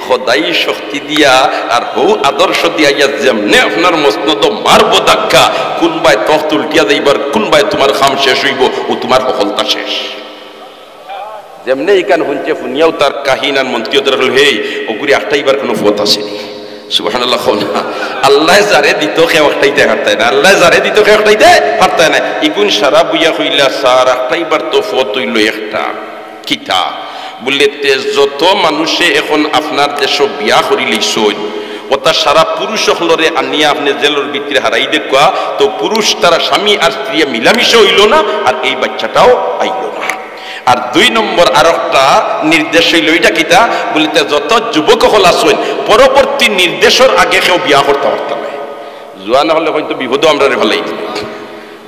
খোদাই শক্তি দিয়া আর হৌ আদর্শ দিয়া ইয়া যেমনে আপনার মসনদ মারবো ধাক্কা কোনবাই তখ্ত উল্টিয়া যাইবার কোনবাই তোমার খাম শেষ হইব ও তোমার সফলতা শেষ। যেমনে এখান শুনছে শুনিয়াও তার কাহিন আর মন্ত্রীদের হল হেই ওগুলি আটটাইবার কোনো পথ আসেনি, সুবহানাল্লাহ। আল্লাহ যারে দিত কেউ একটাইতে হারতায় না, আল্লাহ যারে দিত কেউ একটাইতে হারতায় না। ইগুন সারা বুইয়া হইলা সার একটাইবার তো ফত হইল একটা কিতা বললে যত মানুষে এখন আপনার দেশ বিয়া করি লইছই ওটা সারা পুরুষ হলরে আনিয়া আপনি জেলের ভিতরে হারাই দেখা তো পুরুষ তারা স্বামী আর স্ত্রী মিলামিশা হইল না, আর এই বাচ্চাটাও আইল না। আর 2 নম্বর আর একটা নির্দেশ হইল এটা কিতা বলিতে যত যুবক হল আসেন পরবর্তী নির্দেশের আগে কেউ বিয়া করতে পারতাম না। জোয়া না হলে হয়তো বিপদ আমরা ভালাই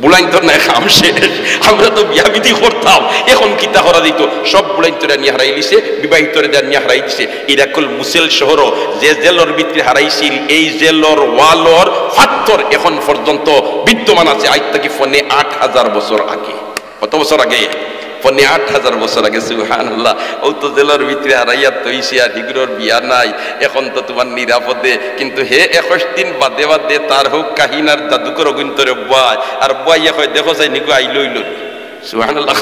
বুলাইন তো না খাম শেষ, আমরা তো বিয়া বিধি করতাম, এখন কিতা করা দিত সব বুলাইন তোরা নিয়ে হারাই দিছে, বিবাহিতরা নিয়ে হারাই দিছে। ইরাকুল মুসেল শহর যে জেলর ভিতরে হারাইছিল এই জেলর ওয়ালর ফাত্তর এখন পর্যন্ত বিদ্যমান আছে। আজ থেকে ফোনে 8000 বছর আগে, কত বছর আগে? ফোনে 8000 বছর আগে। সুবহানাল্লাহ। ও তো জেলার ভিতরে হারাইয়া তৈছে আর হিগুরোর বিয়া নাই, এখন তো তোমার নিরাপদে। কিন্তু হে 21 দিন বাদে বাদে তার হোক কাহিনার জাদুকর অগুন্তরে বয় আর বইয়া হয় দেখো চাই নিগো আইলইল। সুবহানাল্লাহ।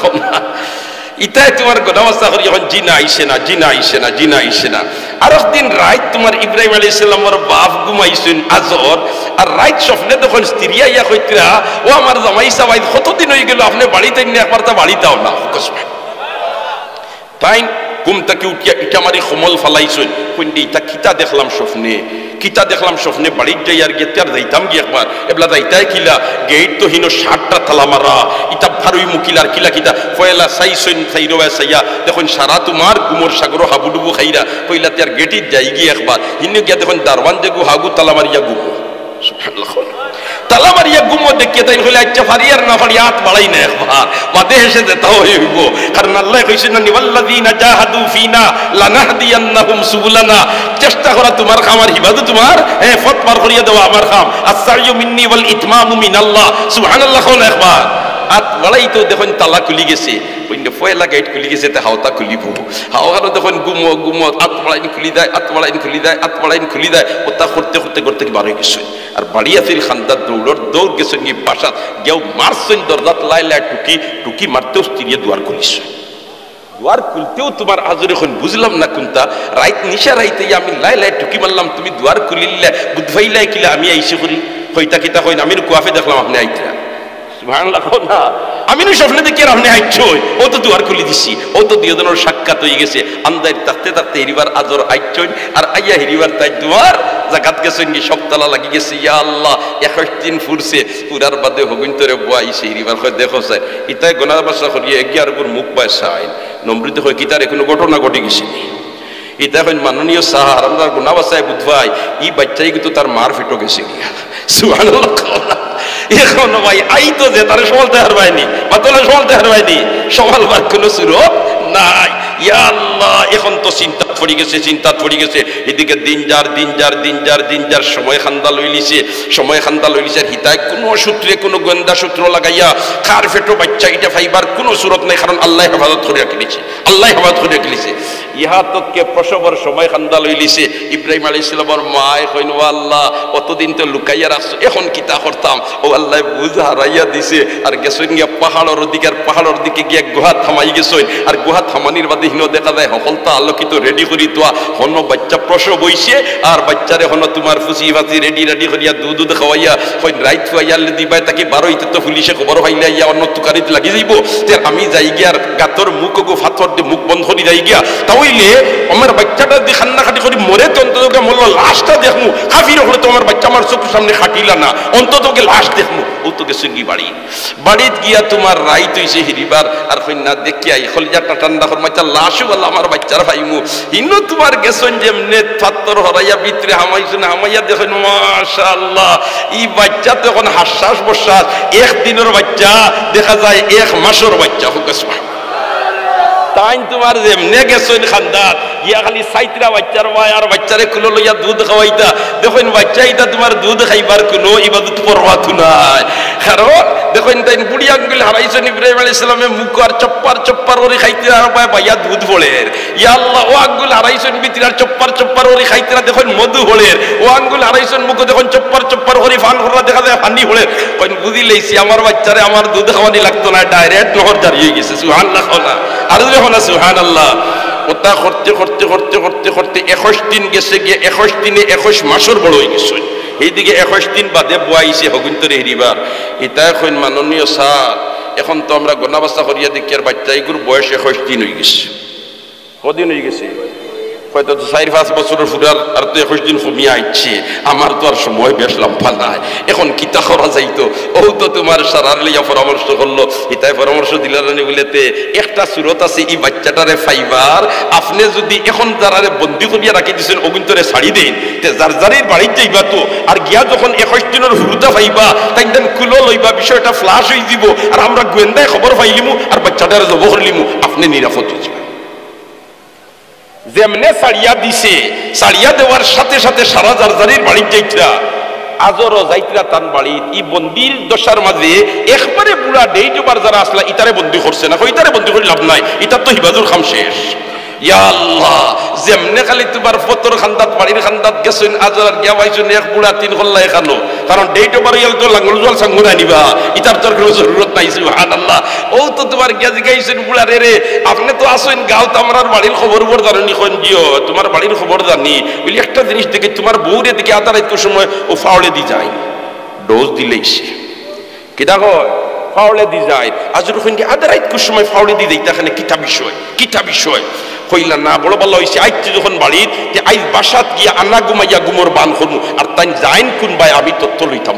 ইতাই তোমার গদাবস্থা করি এখন জিনা আইসে না, জিনা আইসে না, জিনা আইসে না। আর একদিন রাত তোমার ইব্রাহিম আলাইহিস সালামের বাপ ঘুমাইছেন আজর, আর রাত স্বপ্নে তখন স্ত্রী আইয়া কইতরা ও আমার জামাই সাবাই কতদিন হয়ে গেল আপনি বাড়িতে নিয়ে একবার তা বাড়িতেও না তাই ঘুম থেকে উঠিয়া ইটা মারি সমল ফালাইছেন কইন্দি ইটা কিতা দেখলাম স্বপ্নে, কিতা দেখলাম স্বপ্নে বাড়ির যাই আর গেতে আর যাইতাম গিয়ে একবার এবলা যাইতাই কিলা গেট তো হিনো 60টা তালা মারা ইটা ভারুই মুকিলার কিলা কিতা ফয়লা সাইছেন সাইরোয়া সাইয়া দেখুন সারা তোমার গুমর সাগর হাবুডুবু খাইরা কইলা তার গেটির যাই গিয়ে একবার হিনো গিয়া দেখুন দারওয়ান দেখু হাগু তালা মারিয়া গুমো। সুবহানাল্লাহ। তালা মারিয়া গুমো দেখিয়ে তাই হইলে আচ্ছা ফারিয়ার না ফারি হাত বাড়াই না একবার মাঝে এসে যেতাও হইব, কারণ আল্লাহ কইছেন না ওয়াল্লাযীনা জাহাদু ফিনা লানাহদিয়ান্নাহুম সুবুলানা। চেষ্টা করা তোমার কাম আর হিবাদত তোমার ফত পার করিয়া দেওয়া আমার কাম। আস-সাইয়ু মিন্নি ওয়াল ইতমামু মিনাল্লাহ। সুবহানাল্লাহ। একবার হাত বাড়াই তো দেখুন তালা খুলি গেছে, ফয়লা গেট খুলি গেছে তে হাওতা খুলিব হাওয়ানো দেখুন গুমো গুমো আত বাড়াইন খুলি দেয়, আত বাড়াইন খুলি দেয়, আত বাড়াইন খুলি দেয়। ওটা করতে করতে করতে বার হয়ে গেছে আর বাড়িয়াছিল খান্দার দৌড় গেছেন গিয়ে বাসাত গেও মারছেন দরজাত লাই লাই টুকি টুকি মারতেও স্ত্রী দুয়ার খুলিস। দুয়ার খুলতেও তোমার আজর এখন বুঝলাম না কোনটা রাইত নিশা রাইতে আমি লাই লাই টুকি মারলাম, তুমি দুয়ার খুলিলে বুধভাইলাই কিলা আমি আইসে করি হইতা কিতা হইন আমি কুয়াফে দেখলাম আপনি আইতা। সুবহানাল্লাহ। না আমি স্বপ্নে দেখি আর আপনি আইছই, ও তো দুয়ার খুলি দিছি, ও তো দুজনের সাক্ষাৎ হয়ে গেছে। আন্দার থাকতে থাকতে হিরিবার আজর আইছই আর আইয়া হিরিবার তাই দুয়ার জাগাত গেছেন কি সবতলা লাগি গেছে। ইয়া আল্লাহ 21 দিন ফুরছে, পুরার বাদে হগুন তোরে বয়াইছে হিরিবার হয় দেখো চাই ইতাই গোনার বাসা করিয়ে এগিয়ার উপর মুখ পায়সা আইন নম্রিত হয় কি তার কোনো ঘটনা ঘটে গেছে। এটা এখন মাননীয় সাহার আমরা গোনা বাসায় বুধবাই ই বাচ্চাই কিন্তু তার মার ফেটো গেছে গিয়া। সুবহানাল্লাহ। এখন ভাই আই তো যে তারা সমালতে হারবায়নি বা তোলা সমালতে হারবায়নি, সমালবার কোনো সুরত নাই। ইয়া আল্লাহ এখন তো চিন্তা পড়ে গেছে, চিন্তা পড়ে গেছে। এদিকে দিন যার সময় খান্দা লইলিছে, সময় খান্দা লইলিছে হিতায় কোনো সূত্রে কোনো গোয়েন্দা সূত্র লাগাইয়া কার ফেটো বাচ্চা এটা ফাইবার কোনো সুরত নাই, কারণ আল্লাহ হেফাজত করে রাখিলিছে, আল্লাহ হেফাজত করে রাখিলিছে। ইহা তোকে প্রসবর সময় খান্দা লইলিছে। ইব্রাহিম আলাইহিস সালামের মায় কইন ও আল্লাহ অতদিন তো লুকাইয়া রাখছো, এখন কিতা করতাম? ও আল্লাহ বুঝ হারাইয়া দিছে আর গেছেন গিয়া পাহাড়ের দিকে গিয়া গুহা থামাই গেছেন। আর গুহা থামানির বাদে হিনো দেখা যায় সকলটা আলোকিত রেডি করি তোয়া হন বাচ্চা প্রসব হইছে আর বাচ্চারে হন তোমার ফুসি ফাঁসি রেডি করিয়া দুধ খাওয়াইয়া হইন রাইত খুয়াইয়ালে দিবাই তাকে 12 তো পুলিশে খবর হইলে ইয়া অন্য তুকারিত লাগি যাইব। তে আমি যাই গিয়ার গাতর মুখ গো ফাতর দিয়ে মুখ বন্ধ করি যাই গিয়া তাহলে আমার বাচ্চাটা দিয়ে খান্নাখাটি করে মরে তো অন্তত মরল লাশটা দেখমু, কাফির হলে তো আমার বাচ্চা আমার চোখের সামনে খাটিলা না, অন্তত ওকে লাশ দেখমু। ও তো গেছে কি বাড়িত গিয়া তোমার রাইত হইছে হিরিবার আর কন্যা দেখিয়া খলিজাটা ঠান্ডা কর বাচ্চা লাশও বললো আমার বাচ্চার ভাইমু ইনো তোমার গেছেন যেমনে ফাত্তর হরাইয়া ভিতরে হামাইছেন হামাইয়া দেখেন মাশাআল্লাহ ই বাচ্চা তো এখন হাসাস বসাস একদিনের বাচ্চা দেখা যায় 1 মাসের বাচ্চা হোক। তাই তোমার যেমনে গেছেন খান্দার ইয়া খালি সাইতরা বাচ্চার মায় আর বাচ্চারে খুলো লইয়া দুধ খাওয়াইতা দেখেন বাচ্চা এটা তোমার দুধ খাইবার কোনো ইবাদত পরওয়াতু নাই। কারণ দেখেন তাই বুড়ি আঙ্গুল হারাইছেন ইব্রাহিম আলাইহিস সালামের মুখ আর চপ্পার করে খাইতে আর ভাইয়া দুধ ফোড়ের। ইয়া আল্লাহ ও আঙ্গুল হারাইছেন ভিতরে আর চপ্পার করে খাইতে দেখেন মধু ফোড়ের। ও আঙ্গুল হারাইছেন মুখ দেখেন চপ্পার করে ফান করা দেখা যায় পানি ফোড়ের। কইন বুঝি লইছি আমার বাচ্চারে আমার দুধ খাওয়ানি লাগতো না, ডাইরেক্ট নহর দাঁড়িয়ে গেছে। সুবহানাল্লাহ। আর দেখো না সুবহানাল্লাহ। ও ওটা করতে করতে করতে করতে করতে 21 দিন গেছে গিয়ে 21 দিনে 21 মাসের বড় হয়ে গেছে এইদিকে 21 দিন বাদে বয়াইছে হগুন্তরে হেরিবার এটা এখন মাননীয় স্যার এখন তো আমরা গণাবস্থা করিয়া দেখি আর বাচ্চা এগুলোর বয়স 21 দিন হয়ে গেছে কদিন হয়ে গেছে হয়তো 4-5 বছরের ফুটার আর তো 21 দিন কমিয়ে আইছে আমার তো আর সময় বেশ লম্বা নাই এখন কিতা করা যাইতো ও তো তোমার সারার লিয়া পরামর্শ করলো এটাই পরামর্শ দিলারানি বলেতে একটা সুরত আছে এই বাচ্চাটারে ফাইবার আপনি যদি এখন যারারে বন্দি করিয়া রাখি দিয়েছেন অগুন্তরে ছাড়ি দেন তে যার যারের বাড়িতে যাইবা তো আর গিয়া যখন 21 দিনের হুরুতা পাইবা তাই দেন কুলো লইবা বিষয়টা ফ্লাশ হয়ে দিব আর আমরা গোয়েন্দায় খবর পাইলিমু আর বাচ্চাটারে জব করলিমু আপনি নিরাপদ হইছেন যেমনে সারিয়া দিছে সারিয়া দেওয়ার সাথে সাথে সারা জারজারির বাড়ি যাইতরা আজরও যাইতরা তান বাড়ি ই বন্দির দশার মাঝে একবারে বুড়া ডেইটবার যারা আসলা ইতারে বন্দি করছে না ইতারে বন্দি করে লাভ নাই ইতার তো হিবাজুর খাম শেষ ইয়া আল্লাহ যেমনে খালি তোমার ফতর খান্দাত বাড়ির খান্দাত গেছেন আজরার গিয়া পাইছেন এক বুড়া 3 কল্লা এখানো কারণ ডেট ওভার ইয়াল তো লাঙ্গল জল সাঙ্গুনা নিবা ইতার তোর কোনো জরুরত নাই সুবহানাল্লাহ ও তো তোমার গিয়া জিগাইছেন বুড়া রে আপনি তো আসেন গাঁও তামরার বাড়ির খবর জানি কোন জিও তোমার বাড়ির খবর জানি বলি একটা জিনিস দেখে তোমার বউরে দিকে আদারাইতো সময় ও ফাউলে দি যায় ডোজ দিলেইছে কিটা কয় ফাউলে দি যায় আজর কোন কি আদারাইতো সময় ফাউলে দি দেইতা এখানে কিতা বিষয় কইলা না বড় ভালো হইছে আইতে যখন বাড়ি যে আইজ বাসাত গিয়া আনা ঘুমাইয়া গুমর বান করমু আর তাই যাইন কোন ভাই আমি তত্ত্ব লইতাম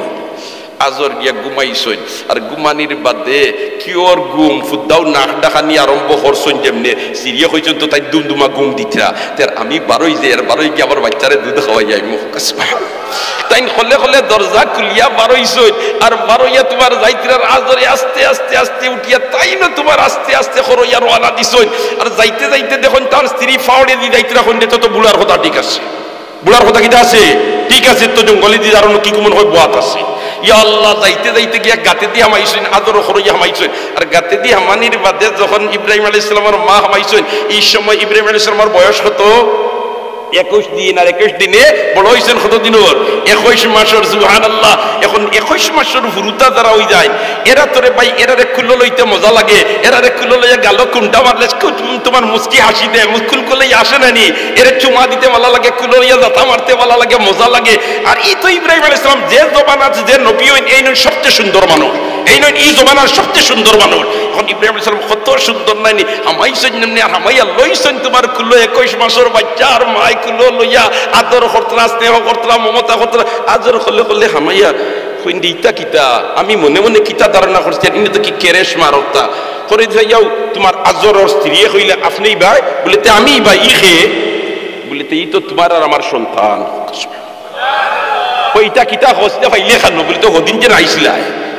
আজর গিয়া ঘুমাইছই আর ঘুমানির বাদে কিওর ঘুম ফুদ্দাও নাক ডাকানি আরম্ভ করছন যেমনে সিরিয়া হইছন তো তাই দুমদুমা ঘুম দিতরা তার আমি বারোই যে আর বারোই গিয়ে আবার বাচ্চারে দুধ খাওয়াই যাই মুখ তাই হলে হলে দরজা খুলিয়া বারোইছই আর বারোইয়া তোমার যাইতরার আজরে আস্তে আস্তে আস্তে উঠিয়া তাই না তোমার আস্তে আস্তে খরইয়া রওনা দিছই আর যাইতে যাইতে দেখুন তার স্ত্রী ফাওড়ে দি যাইতরা হইলে তো বুড়ার কথা ঠিক আছে বুড়ার কথা কিটা আছে ঠিক আছে তো জঙ্গলি দি আর কি কোন হয় বাত আছে ইয়া আল্লাহ যাইতে যাইতে গিয়া গাতে দিয়ে হামাইছেন আদর খরইয়া হামাইছেন আর গাতে দিয়ে হামানির বাদে যখন ইব্রাহিম আলাইহিস সালামের মা হামাইছেন এই সময় ইব্রাহিম আলাইহিস সালামের বয়স কত 21 দিন আর 21 দিনে বড় হইছেন কত দিনের 21 মাসের সুবহানাল্লাহ এখন 21 মাসের হুরুতা যারা হই যায় এরা তোরে ভাই এরারে কুলো লইতে মজা লাগে এরারে কুলো লইয়া গেল কুন্ডা মারলে তোমার মুস্কি হাসি দেয় মুস্কুল করলে আসে না নি এরে চুমা দিতে ভালো লাগে কুলো লইয়া জাতা মারতে ভালো লাগে মজা লাগে আর এই তো ইব্রাহিম আলাইহিস সালাম যে জবান আছে যে নবী হইন এই নয় সবচেয়ে সুন্দর মানুষ এই নয় এই জবানার সবচেয়ে সুন্দর মানুষ এখন ইব্রাহিম আলাইহিস সালাম কত সুন্দর নাইনি হামাইছেন নেমনি আর হামাইয়া লইছেন তোমার কুলো 21 মাসের বাচ্চা আর মাই কুলো লইয়া আদর করতরা স্নেহ করতরা মমতা করতরা আদর করলে করলে হামাইয়া কইন দিতা কিতা আমি মনে মনে কিতা ধারণা করছি ইনি তো কি কেরেশ মারতা করে যাইও তোমার আজরের স্ত্রী কইলে আপনিই ভাই বলিতে আমি ভাই ইহে বলিতে ই তো তোমার আর আমার সন্তান ওইটা কিতা হস্তে পাইলে খানো বলিতে ওদিন যে আইছিলা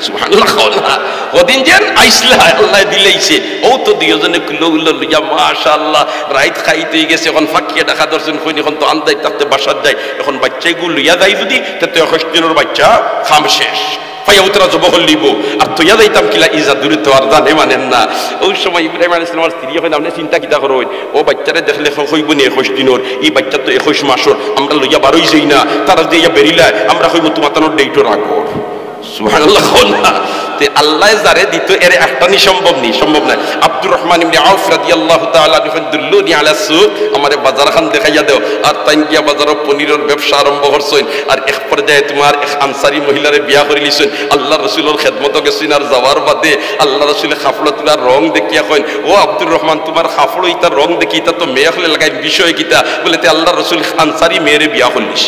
সুবহানাল্লাহ কওনা ওদিন যেন আইসলা আল্লাহ দিলেইছে ও তো দুইজনে কুলো লইয়া মাশাআল্লাহ রাইত খাইতে গেছে এখন ফাকিয়ে দেখা দর্শন কইনি এখন তো আন্দাই তাতে বাসাত যায় এখন বাচ্চাগুলো লইয়া যায় যদি তাতে 21 দিনের বাচ্চা খাম শেষ পাইয়া উতরা জব হলিব আর তো ইয়া যাইতাম কিলা ইজা দূরে তো আর জানে মানেন না ওই সময় ইব্রাহিম আলাইহিস সালামের স্ত্রী হই আপনি চিন্তা কিতা করো ও বাচ্চারে দেখলে কইব নি 21 দিনের এই বাচ্চা তো 21 মাসের আমরা লইয়া বারোই যাই না তারা যে ইয়া বেরিলা আমরা কইব তোমার তানোর ডেটও রাখো সুবহানাল্লাহ কওনা তে আল্লাহ যারে দিত এর একটা নি সম্ভব না আব্দুর রহমান ইবনে আউফ রাদিয়াল্লাহু তাআলা যখন দুল্লুনি আলা সুক আমারে বাজার খান দেখাইয়া দাও আর তাই গিয়া বাজারে পনিরের ব্যবসা আরম্ভ করছেন আর এক পর্যায়ে তোমার এক আনসারী মহিলারে বিয়া করে লিছেন আল্লাহ রাসূলের খেদমত গেছেন আর যাওয়ার বাদে আল্লাহ রাসূলের খাফলতুলার রং দেখিয়া কইন ও আব্দুর রহমান তোমার খাফল ইতার রং দেখি তা তো মেয়ে হলে লাগাই বিষয় কিতা বলেতে আল্লাহ রাসূল আনসারী মেয়েরে বিয়া করলিস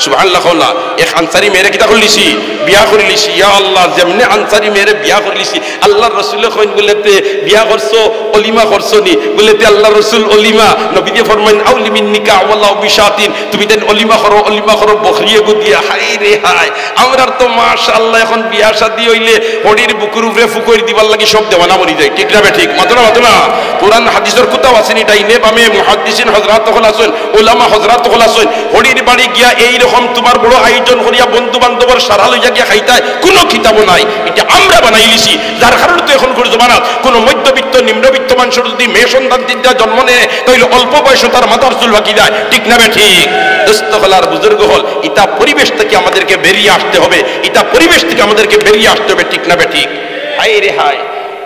সুবহানাল্লাহ কওনা এক আনসারী মেয়েরে কিতা করলিছি বিয়া করলিছি ইয়া আল্লাহ যেমনে আনসারী মেয়েরে বিয়া করলিছি আল্লাহর রাসূল কইন বলেতে বিয়া করছো অলিমা করছনি বলেতে আল্লাহর রাসূল অলিমা নবীকে ফরমাইন আউলি মিন নিকাহ ওয়াল্লাহু বিশাতিন তুমি দেন অলিমা করো বকরিয়ে গুদিয়া হাই রে হাই আমরার তো মাশাআল্লাহ এখন বিয়া শাদী হইলে হড়ির বুকুর উপরে ফুকইর দিবার লাগি সব দেওয়ানা মরি যায় ঠিক না ঠিক মাতনা কোরআন হাদিসের কোথাও আসেনি ডাইনে বামে মুহাদ্দিসিন হযরত তখন আছেন উলামা হযরত তখন আছেন হড়ির বাড়ি গিয়া এই রকম তোমার বড় আয়োজন করিয়া বন্ধু বান্ধবের সারা লইয়া গিয়া খাইতায় কোনো কিতাবও নাই এটা আমরা বানাইলিছি যার কারণে তো এখন করে জমানাত কোনো মধ্যবিত্ত নিম্নবিত্ত মানুষের যদি মেয়ে সন্তান চিন্তা জন্ম নেয় তাহলে অল্প বয়সে তার মাথার চুল বাকি যায় ঠিক না ঠিক দোস্ত হল আর বুজুর্গ হল ইটা পরিবেশ থেকে আমাদেরকে বেরিয়ে আসতে হবে ঠিক না ঠিক হায় রে হায়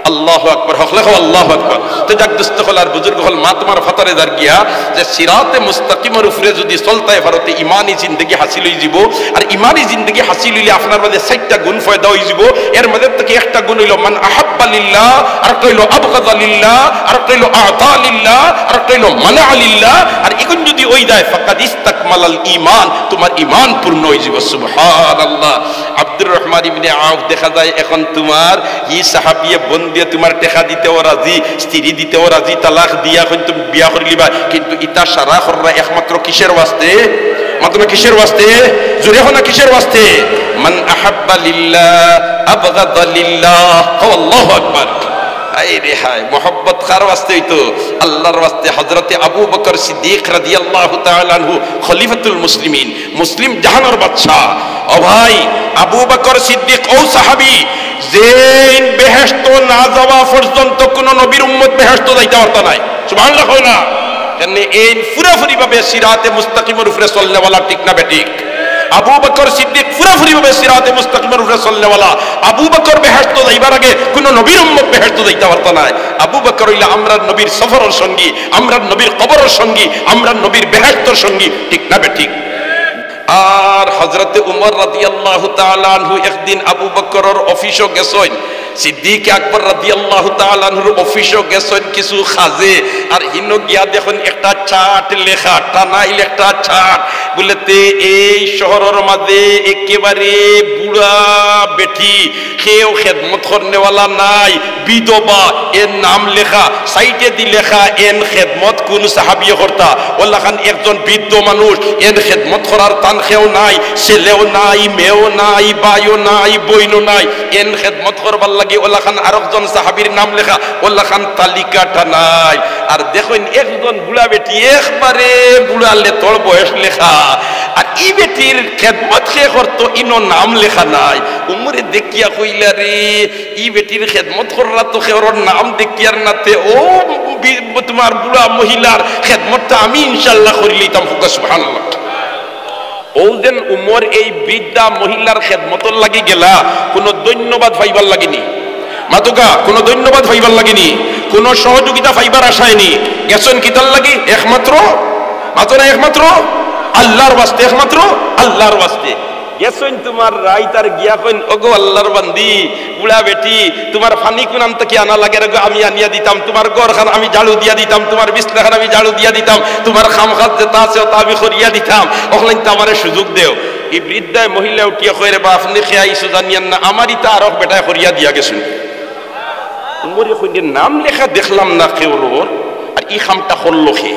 আল্লাহু আকবার হকলে হো আল্লাহু আকবার। তো যাক দোস্ত হল আর বুজুর্গ হল মা তোমার ফাতারে দার গিয়া যে সিরাতে মুস্তাকিমের উপরে যদি চলতায় ভারতে ইমানি জিন্দগি হাসিল হয়ে যাব। আর ইমানি জিন্দগি হাসিল হইলে আপনার মধ্যে 4টা গুণ ফায়দা হয়ে যাব। এর মধ্যে থেকে একটা গুণ হইল মান আহাব্বা লিল্লাহ, আর কইল আবগাদা লিল্লাহ, আর কইল আতা লিল্লাহ, আর কইল মানা লিল্লাহ। আর এখন যদি ওই যায় ফাকাদ ইস্তাকমালাল ঈমান, তোমার ঈমান পূর্ণ হয়ে যাব। সুবহানাল্লাহ। আব্দুর রহমান ইবনে আউফ দেখা যায় এখন তোমার ই সাহাবিয়ে বন্দিয়ে তোমার টেকা দিতেও রাজি, স্ত্রী দিতেও রাজি, তালাক দিয়া এখন তুমি বিয়া করে লিবা। কিন্তু ইতা সারা কররা একমাত্র কিসের ওয়াস্তে? মাত্র কিসের ওয়াস্তে? জোরে হো না কিসের ওয়াস্তে? মান আহাব্বা লিল্লাহ আবগাদা লিল্লাহ। আল্লাহু আকবার। আয় রে হায়, মোহাব্বত কার ওয়াস্তে হইতো? আল্লাহর ওয়াস্তে। হযরতে আবু বকর সিদ্দিক রাদিয়াল্লাহু তাআলা আনহু খলিফাতুল মুসলিমিন, মুসলিম জাহানের বাদশা। ও ভাই, আবু বকর সিদ্দিক ও সাহাবী যে বেহেশত না যাওয়া পর্যন্ত কোন নবীর উম্মত বেহেশত যাইতে পারত না। সুবহানাল্লাহ কই না? কেন এই পুরাপুরি ভাবে সিরাতে মুস্তাকিমের উপরে চলনেওয়ালা, ঠিক না বেঠিক? আবু বকর সিদ্দিক পুরাপুরি ভাবে সিরাতে মুস্তাকিমের উপরে চলনেওয়ালা। আবু বকর বেহেশত যাইবার আগে কোন নবীর উম্মত বেহেশত যাইতে পারত না। আবু বকর হইলা আমরার নবীর সফরের সঙ্গী, আমরার নবীর কবরের সঙ্গী, আমরার নবীর বেহেশতের সঙ্গী, ঠিক না বেঠিক? আর হযরতে উমর রাদিয়াল্লাহু তাআলা আনহু একদিন আবু বকরের অফিসে গেছেন, সিদ্দিক আকবর রাদিয়াল্লাহু তাআলা আনহুর অফিসে গেছেন কিছু খাজে। আর হিনো গিয়া দেখুন একটা চার্ট লেখা, টানাইল একটা চার্ট, বলেতে এই শহরের মাঝে একেবারে বুড়া বেটি, কেউ খেদমত করনেওয়ালা নাই, বিধবা, এর নাম লেখা, সাইটে দি লেখা এন খেদমত কোন সাহাবিয়ে করতা। ওলা খান একজন বৃদ্ধ মানুষ, এন খেদমত করার তান খেও নাই, ছেলেও নাই, মেয়েও নাই, বাইও নাই, বইনও নাই, এন খেদমত করবার লাগে ওলা খান আরেকজন সাহাবীর নাম লেখা, ওলা খান তালিকাটা নাই। আর দেখুন একজন বুড়া বেটি, একবারে বুড়ালে তোর বয়স লেখা, আর ই বেটির খেদমত খে করতো, ইনো নাম লেখা নাই। উমরে দেখিয়া কইলা রে, ই বেটির খেদমত করার তো খেওর নাম দেখিয়ার নাতে ও তোমার বুড়া মহিলার খেদমতটা আমি ইনশাআল্লাহ করি লইতাম। সুবহানাল্লাহ। ও যেন উমর এই বৃদ্ধা মহিলার খেদমতর লাগি গেলা, কোন ধন্যবাদ পাইবার লাগেনি মাতুকা, কোন ধন্যবাদ পাইবার লাগেনি, কোন সহযোগিতা পাইবার আশায়নি। গেছেন কিতার লাগি? একমাত্র মাত্র না, একমাত্র আল্লাহর ওয়াস্তে, একমাত্র আল্লাহর ওয়াস্তে গেছেন। তোমার রাইতার গিয়া কইন, ওগো আল্লাহর বান্দি বুড়া বেটি, তোমার ফানি কোন আনতে কি আনা লাগে গো, আমি আনিয়া দিতাম। তোমার ঘরখান আমি ঝাড়ু দিয়া দিতাম, তোমার বিছনাখান আমি ঝাড়ু দিয়া দিতাম, তোমার খামখাত যেটা আছে ওটা আমি করিয়া দিতাম, ওখানে তো আমারে সুযোগ দেও। এই বৃদ্ধায় মহিলা উঠিয়া কইরে, বা আপনি খেয়াইছো জানিয়ান না, আমারই তা আরো বেটায় করিয়া দিয়া গেছেন। উমরে কইলে নাম লেখা দেখলাম না কেউর, আর ই খামটা করলো খে,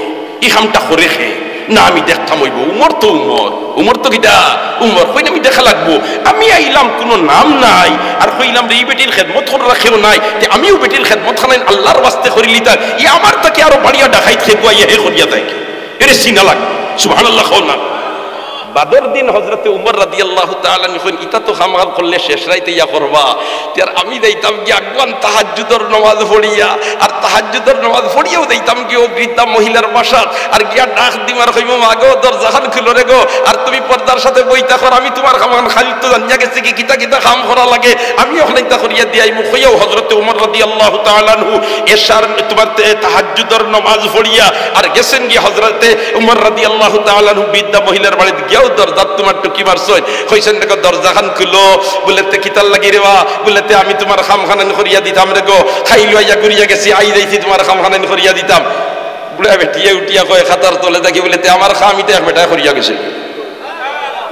ই খামটা করে খে না, আমি দেখতাম হইব। উমর তো উমর, উমর তো কিটা উমর, কইন আমি দেখা লাগবো। আমি আইলাম কোনো নাম নাই, আর কইলাম এই বেটির খেদমত করে রাখেও নাই, আমিও বেটির খেদমত খানাই আল্লাহর ওয়াস্তে করিলি, তার ই আমার তাকে আরো বাড়িয়া ডাকাইত খেগুয়া হে করিয়া দেয়, এরে সিনা লাগ। সুবহানাল্লাহ। খাও না বাদর দিন হযরতে উমর রাদিয়াল্লাহু তাআলা নিখন, ইতা তো খামাল করলে শেষ রাইতে ইয়া করবা। তার আমি যাইতাম কি আগুয়ান তাহাজ্জুদের নামাজ পড়িয়া, আর তাহাজ্জুদের নামাজ পড়িয়াও যাইতাম কি ও বৃদ্ধা মহিলার বাসাত, আর গিয়া ডাক দিমার কইব, মাগো দরজাখান খুলো রে গো, আর তুমি পর্দার সাথে বইতা কর, আমি তোমার খামান খালি তো জানিয়া গেছি কি কিতা কিতা কাম করা লাগে, আমি ওখানে তা করিয়া দিয়াই মুখ হইয়াও হযরতে উমর রাদিয়াল্লাহু তাআলা আনহু এশার তোমার তাহাজ্জুদের নামাজ পড়িয়া আর গেছেন কি হযরতে উমর রাদিয়াল্লাহু তাআলা আনহু বৃদ্ধা মহিলার বাড়িতে গিয়া দরজা তোমার টুকি মারছই, কইছেন দেখো দরজাখান খুলো, বলেতে কিতার লাগি রে বা, বলেতে আমি তোমার খামখানান করিয়া দিতাম রে গো, খাইলো আইয়া করিয়া গেছি, আই যাইছি তোমার খামখানান করিয়া দিতাম। বুড়া বেটিয়া উঠিয়া কয় খাতার তলে থাকি, বলেতে আমার খামিতে এক বেটা করিয়া গেছে।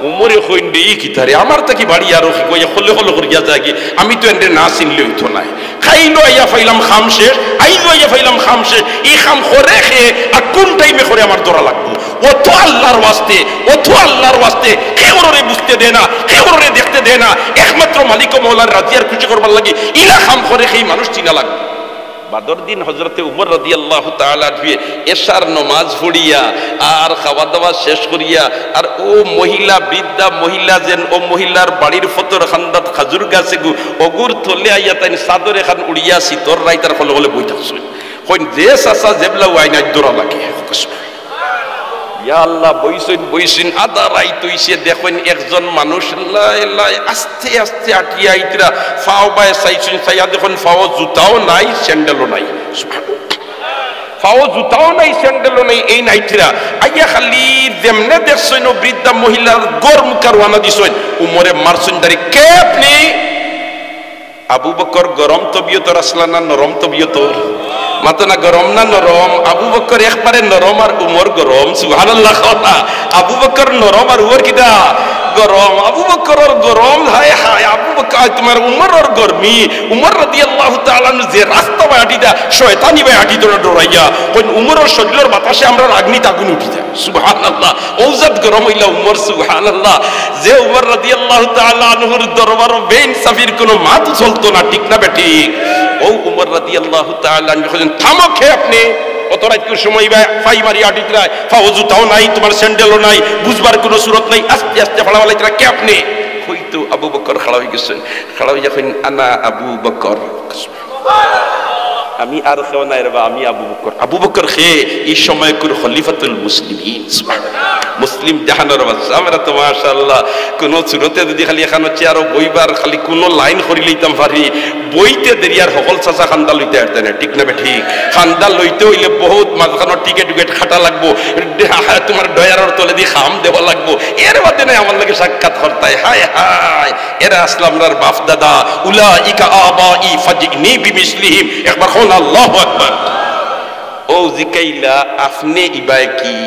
উমরে কইন রে ই কিতারে, আমার তাকি বাড়ি আরো কইয়া হলে হলে করিয়া যায় কি, আমি তো এন্ডে না চিনলে হইতো নাই। খাইলো আইয়া ফাইলাম খাম শেষ, আইলো আইয়া ফাইলাম খাম শেষ, এই খাম করে খেয়ে আর কোন টাইমে করে আমার দৌড়া লাগবো, অত আল্লাহর ওয়াস্তে, অত আল্লাহর ওয়াস্তে কেউরে বুঝতে দেয় না, কেউরে দেখতে দেয় না, একমাত্র মালিক ও মৌলার রাজিয়ার খুশি করবার লাগে ইলা খাম করে সেই মানুষ চিনা লাগবে। বাদর দিন হযরতে উমর রাদিয়াল্লাহু তাআলা ধুয়ে এশার নামাজ পড়িয়া আর খাওয়া দাওয়া শেষ করিয়া, আর ও মহিলা বৃদ্ধা মহিলা যেন ও মহিলার বাড়ির ফতর খান্দাত খাজুর গাছে গু অগুর থলে আইয়া তাই চাদর এখান উড়িয়া শীতর রাইতার ফলে বলে বই থাকছ, কইন যে চাচা জেবলা ওয়াইনাই দৌড়া লাগে। ইয়া আল্লাহ বইছেন আদা রাইত হইছে দেখেন একজন মানুষ লাই আস্তে আস্তে আটিয়া আইতরা ফাও বায় চাইছেন চাইয়া দেখুন ফাও জুতাও নাই স্যান্ডেলও নাই, ফাও জুতাও নাই স্যান্ডেলও নাই, এই নাইতরা আইয়া খালি যেমনে দেখছেন বৃদ্ধা মহিলার গর মুখার ওয়ানা দিছেন উমরে মারছেন দাঁড়ি কে আপনি? আবু বকর গরম তবিয়তর আসলা না নরম তবিয়তর? মাতো না গরম না নরম? আবু বকর একবারে নরম আর উমর গরম। সুবহানাল্লাহ। আবু বকর নরম আর উমর কিটা গরম। আবু বকরের গরম, হায় হায় আবু বকর তোমার উমরের গরমি। উমর রাদিয়াল্লাহু তাআলা যে রাস্তা বাটিটা শয়তানি বাটি তোরা ডরাইয়া কোন উমরের শরীরের বাতাসে আমরা আগুন আগুন উঠি যায়। সুবহানাল্লাহ। ওজাত গরম হইলা উমর। সুবহানাল্লাহ। যে উমর রাদিয়াল্লাহু তাআলা আনহুর দরবার বেইনসাফির কোনো মাত চলতো না, ঠিক না বেটি? ও উমর রাদিয়াল্লাহু তাআলা যখন থামো খে আপনি অত রাতকুর সময় ফাই মারি আটিতরায় ফাও জুতাও নাই তোমার স্যান্ডেলও নাই বুঝবার কোনো সুরত নাই আস্তে আস্তে ফাড়াওয়ালাইতরা কে আপনি? হইতো আবু বকর খাড়া হয়ে গেছেন। খাড়া হয়ে যখন আনা আবু বকর, আমি আর কেউ নাই রে বা আমি আবু বকর। আবু বকর খে এই সময় কোন খলিফাতুল মুসলিমিন। মুসলিম জাহানের বাদশা। আমরা তো মাশাআল্লাহ কোন সুরতে যদি খালি এখানে চেয়ারও বইবার খালি কোন লাইন করি লইতাম পারি বইতে দেরি আর সকল চাচা খান্দা লইতে পারতে না, ঠিক না ঠিক? খান্দা লইতে হইলে বহুত মাঝখানে টিকেট উকেট খাটা লাগবো, তোমার ডয়ারের তলে দিয়ে খাম দেওয়া লাগবো। এর বাদে নাই আমার লাগে সাক্ষাৎ করতাই। হায় হায় এরা আসলামরার বাপ দাদা উলাইকা আবাই ফাজিনি বিমিসলিহিম। একবার কোন আল্লাহু আকবার। ও জিকাইলা আপনি ইবাই কি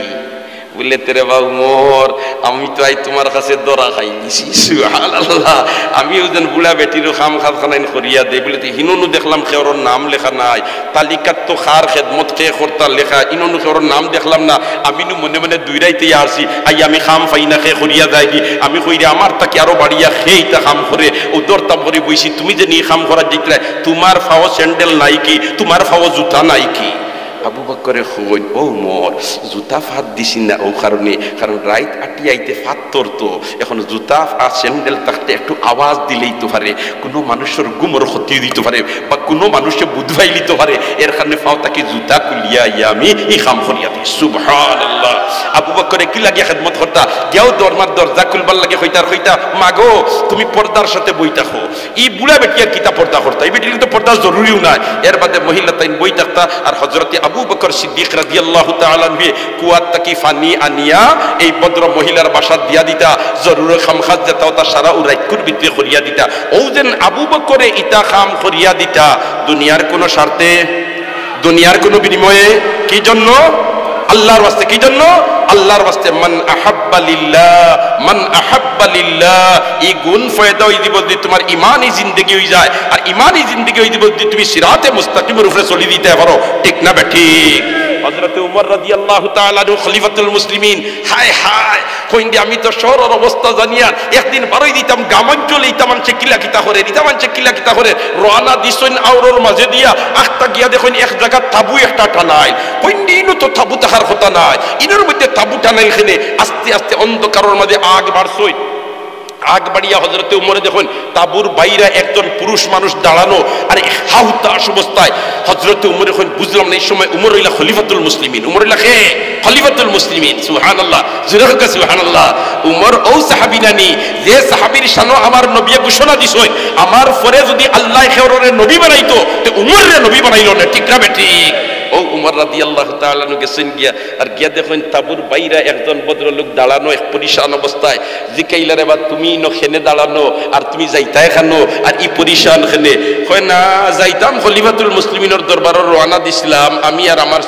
বলে তেরে বা উমর আমি তো আই তোমার কাছে দরা খাই দিছি। সুবহানাল্লাহ। আমি ওজন বুড়া বেটিরও খাম খানাইন করিয়া দে বলে হিননু দেখলাম খেওর নাম লেখা নাই, তালিকাত তো খার খেদমত খে করতা লেখা, ইননু খেওর নাম দেখলাম না। আমি মনে মনে দুইরাইতে আসি আই আমি খাম পাই না খে করিয়া যাই কি আমি কইরে আমার তাকে আরো বাড়িয়া খেইতা খাম করে ও দরতাম করে বইছি তুমি যে নিয়ে খাম করার জিতলে তোমার ফাও স্যান্ডেল নাই কি, তোমার ফাও জুতা নাই কি? আবু বকরে কইন ও মোর জুতা ফাত দিছি না ও কারণে, কারণ রাইত আটি আইতে ফাত তোরতো এখন জুতা আর স্যান্ডেল থাকতে একটু আওয়াজ দিলেই তো পারে, কোনো মানুষের গুমর ক্ষতি দিতে পারে বা কোনো মানুষে বুধবাই লিতে পারে, এর কারণে ফাও তাকে জুতা কুলিয়া ইয়া আমি ই কাম করিয়া দিই। সুবহানাল্লাহ। আবু বকরে কি লাগে খেদমত করতা কেউ দরমার দরজা খুলবার লাগে হইতার হইতা মাগো তুমি পর্দার সাথে বই থাকো। ই বুড়া বেটিয়া কিতা পর্দা করতা, এই বেটির তো পর্দা জরুরিও নাই। এর বাদে মহিলা তাইন বই থাকতা আর হযরতে আবু বকর সিদ্দিক রাদিয়াল্লাহু তাআলা আনহু কুয়াত তাকি ফানি আনিয়া এই ভদ্র মহিলার বাসা দিয়া দিতা, জরুরে খামখাজ যেটা তা সারা উরাইকুর ভিতরে করিয়া দিতা। ও যেন আবু বকরে ইতা খাম করিয়া দিতা দুনিয়ার কোন স্বার্থে, দুনিয়ার কোন বিনিময়ে, কি জন্য? আল্লাহর ওয়াস্তে। কি জন্য? আল্লাহর ওয়াস্তে। মান আহাব্বা লিল্লাহ, মান আহাব্বা লিল্লাহ। এই গুণ ফায়দা হই দিব যদি তোমার ঈমানি জিন্দেগি হই যায়, আর ঈমানি জিন্দেগি হই দিব যদি তুমি সিরাতে মুস্তাকিমের উপরে চলি দিতে পারো, ঠিক না ঠিক? হযরত উমর রাদিয়াল্লাহু তাআলা খলিফাতুল মুসলিমিন। হায় হায় কইন দি আমি তো শহরের অবস্থা জানিয়া একদিন বারই দিতাম গ্রামাঞ্চলে ইতামানছে কিলা কিতা করে, ইতামানছে কিলা কিতা করে রওনা দিছেন আওরর মাঝে দিয়া আখতা গিয়া দেখুন এক জায়গা তাবু একটা টানাই। কইন দি ইনো তো তাবু তাহার কথা নাই, ইনোর মধ্যে তাবু টানাই এখানে আস্তে আস্তে অন্ধকারের মাঝে আগ বাড়ছই। আগ বাড়িয়া হযরতে উমরে দেখুন তাবুর বাইরে একজন পুরুষ মানুষ দাঁড়ানো, আর হাউতাস অবস্থায় হযরতে উমর এখন বুঝলাম না এই সময় উমর হইলা খলিফাতুল মুসলিমিন। উমর হইলা কে? খলিফাতুল মুসলিমিন। সুবহানাল্লাহ। জোরে হোক সুবহানাল্লাহ। উমর ও সাহাবী নানি যে সাহাবীর শানো আমার নবী ঘোষণা দিছেন আমার পরে যদি আল্লাহ খেওরে নবী বানাইতো তে উমরে নবী বানাইলো না, ঠিক না বেঠিক? ও উমর রাদিয়াল্লাহু তাআলা নু গেছেন গিয়া আর গিয়া দেখেন তাবুর বাইরে একজন ভদ্রলোক দাঁড়ানো এক পরিশান অবস্থায়। জিকাইলা রে বা তুমি নখেনে দাঁড়ানো আর তুমি যাইতাই খানো আর ই পরিশান খেনে? কয় না যাইতাম খলিফাতুল মুসলিমিনের দরবারে রওনা দিছিলাম আমি আর আমার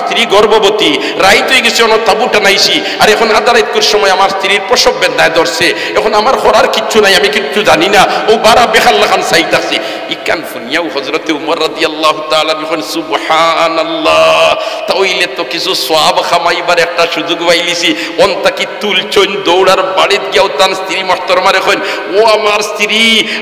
স্ত্রী গর্ভবতী, রাইত হয়ে গেছে অন তাবু টানাইছি আর এখন আধা রাইতের সময় আমার স্ত্রীর প্রসব বেদনায় ধরছে, এখন আমার করার কিচ্ছু নাই, আমি কিচ্ছু জানি না, ও বারা বেখাল্লা খান চাইতাছি। ইকান ফুনিয়াও হযরতে উমর রাদিয়াল্লাহু তাআলা যখন সুবহানাল্লাহ তাইলে তো কিছু সওয়াব খামাইবার একটা সুযোগ পাইলিছি, অন্তা কি তুলছন দৌড়ার বাড়িতে গিয়াও তার স্ত্রী মুহতারমারে কইন ও আমার স্ত্রী